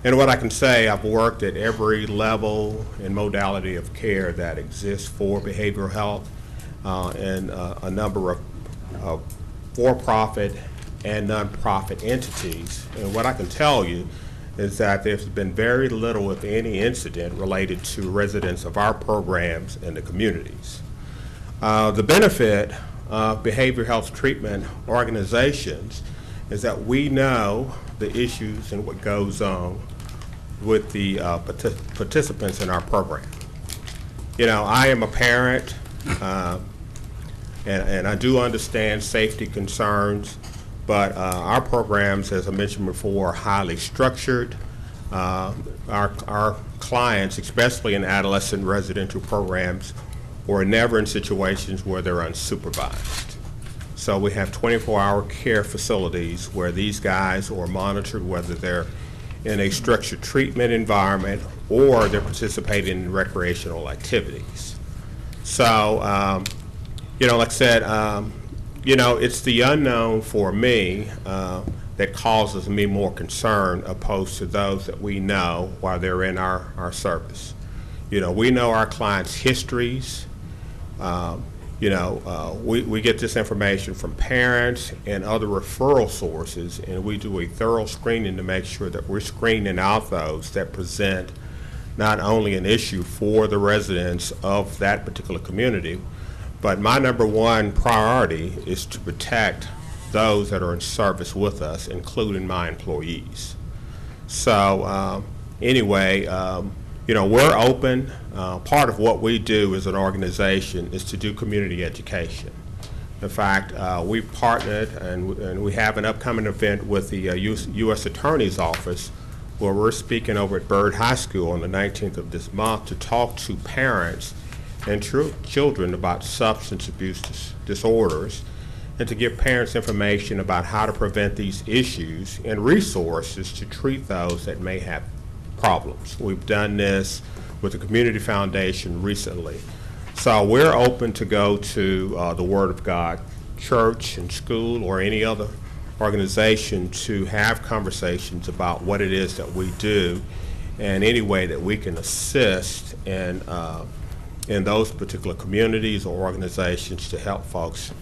And what I can say, I've worked at every level and modality of care that exists for behavioral health, and a number of for-profit and nonprofit entities. And what I can tell you is that there's been very little, if any, incident related to residents of our programs in the communities. The benefit of behavioral health treatment organizations is that we know the issues and what goes on with the participants in our program. You know, I am a parent, and I do understand safety concerns, but our programs, as I mentioned before, are highly structured. Our clients, especially in adolescent residential programs, are never in situations where they're unsupervised. So we have 24-hour care facilities where these guys are monitored, whether they're in a structured treatment environment or they're participating in recreational activities. So, you know, like I said, you know, it's the unknown for me that causes me more concern opposed to those that we know while they're in our service. You know, we know our clients' histories. You know, we get this information from parents and other referral sources, and we do a thorough screening to make sure that we're screening out those that present not only an issue for the residents of that particular community, but my number one priority is to protect those that are in service with us, including my employees. So anyway, you know, we're open. Part of what we do as an organization is to do community education. In fact, we've partnered and we have an upcoming event with the U.S. Attorney's Office where we're speaking over at Byrd High School on the 19th of this month to talk to parents and children about substance abuse disorders, and to give parents information about how to prevent these issues and resources to treat those that may have problems. We've done this with the Community Foundation recently. So we're open to go to the Word of God church and school or any other organization to have conversations about what it is that we do and any way that we can assist in those particular communities or organizations to help folks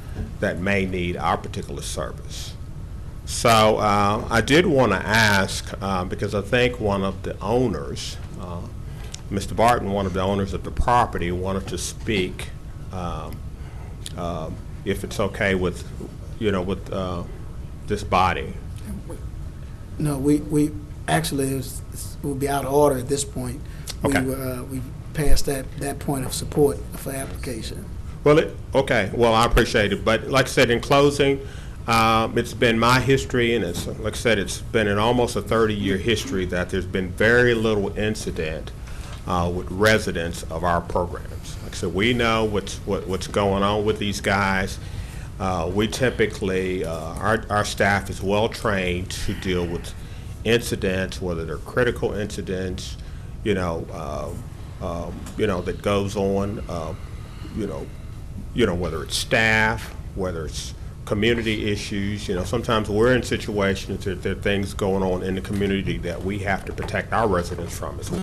that may need our particular service. So I did want to ask, because I think one of the owners, Mr. Barton, one of the owners of the property, wanted to speak, if it's okay with, you know, with this body. No, we actually, we'll be out of order at this point. Okay. We passed that point of support for application. Well, okay. Well, I appreciate it. But like I said, in closing, it's been my history, and it's, like I said, it's been in almost a 30-year history that there's been very little incident with residents of our programs. Like I said, we know what's going on with these guys. We typically, our staff is well trained to deal with incidents, whether they're critical incidents, you know, that goes on, whether it's staff, whether it's community issues. You know, sometimes we're in situations that there are things going on in the community that we have to protect our residents from as well.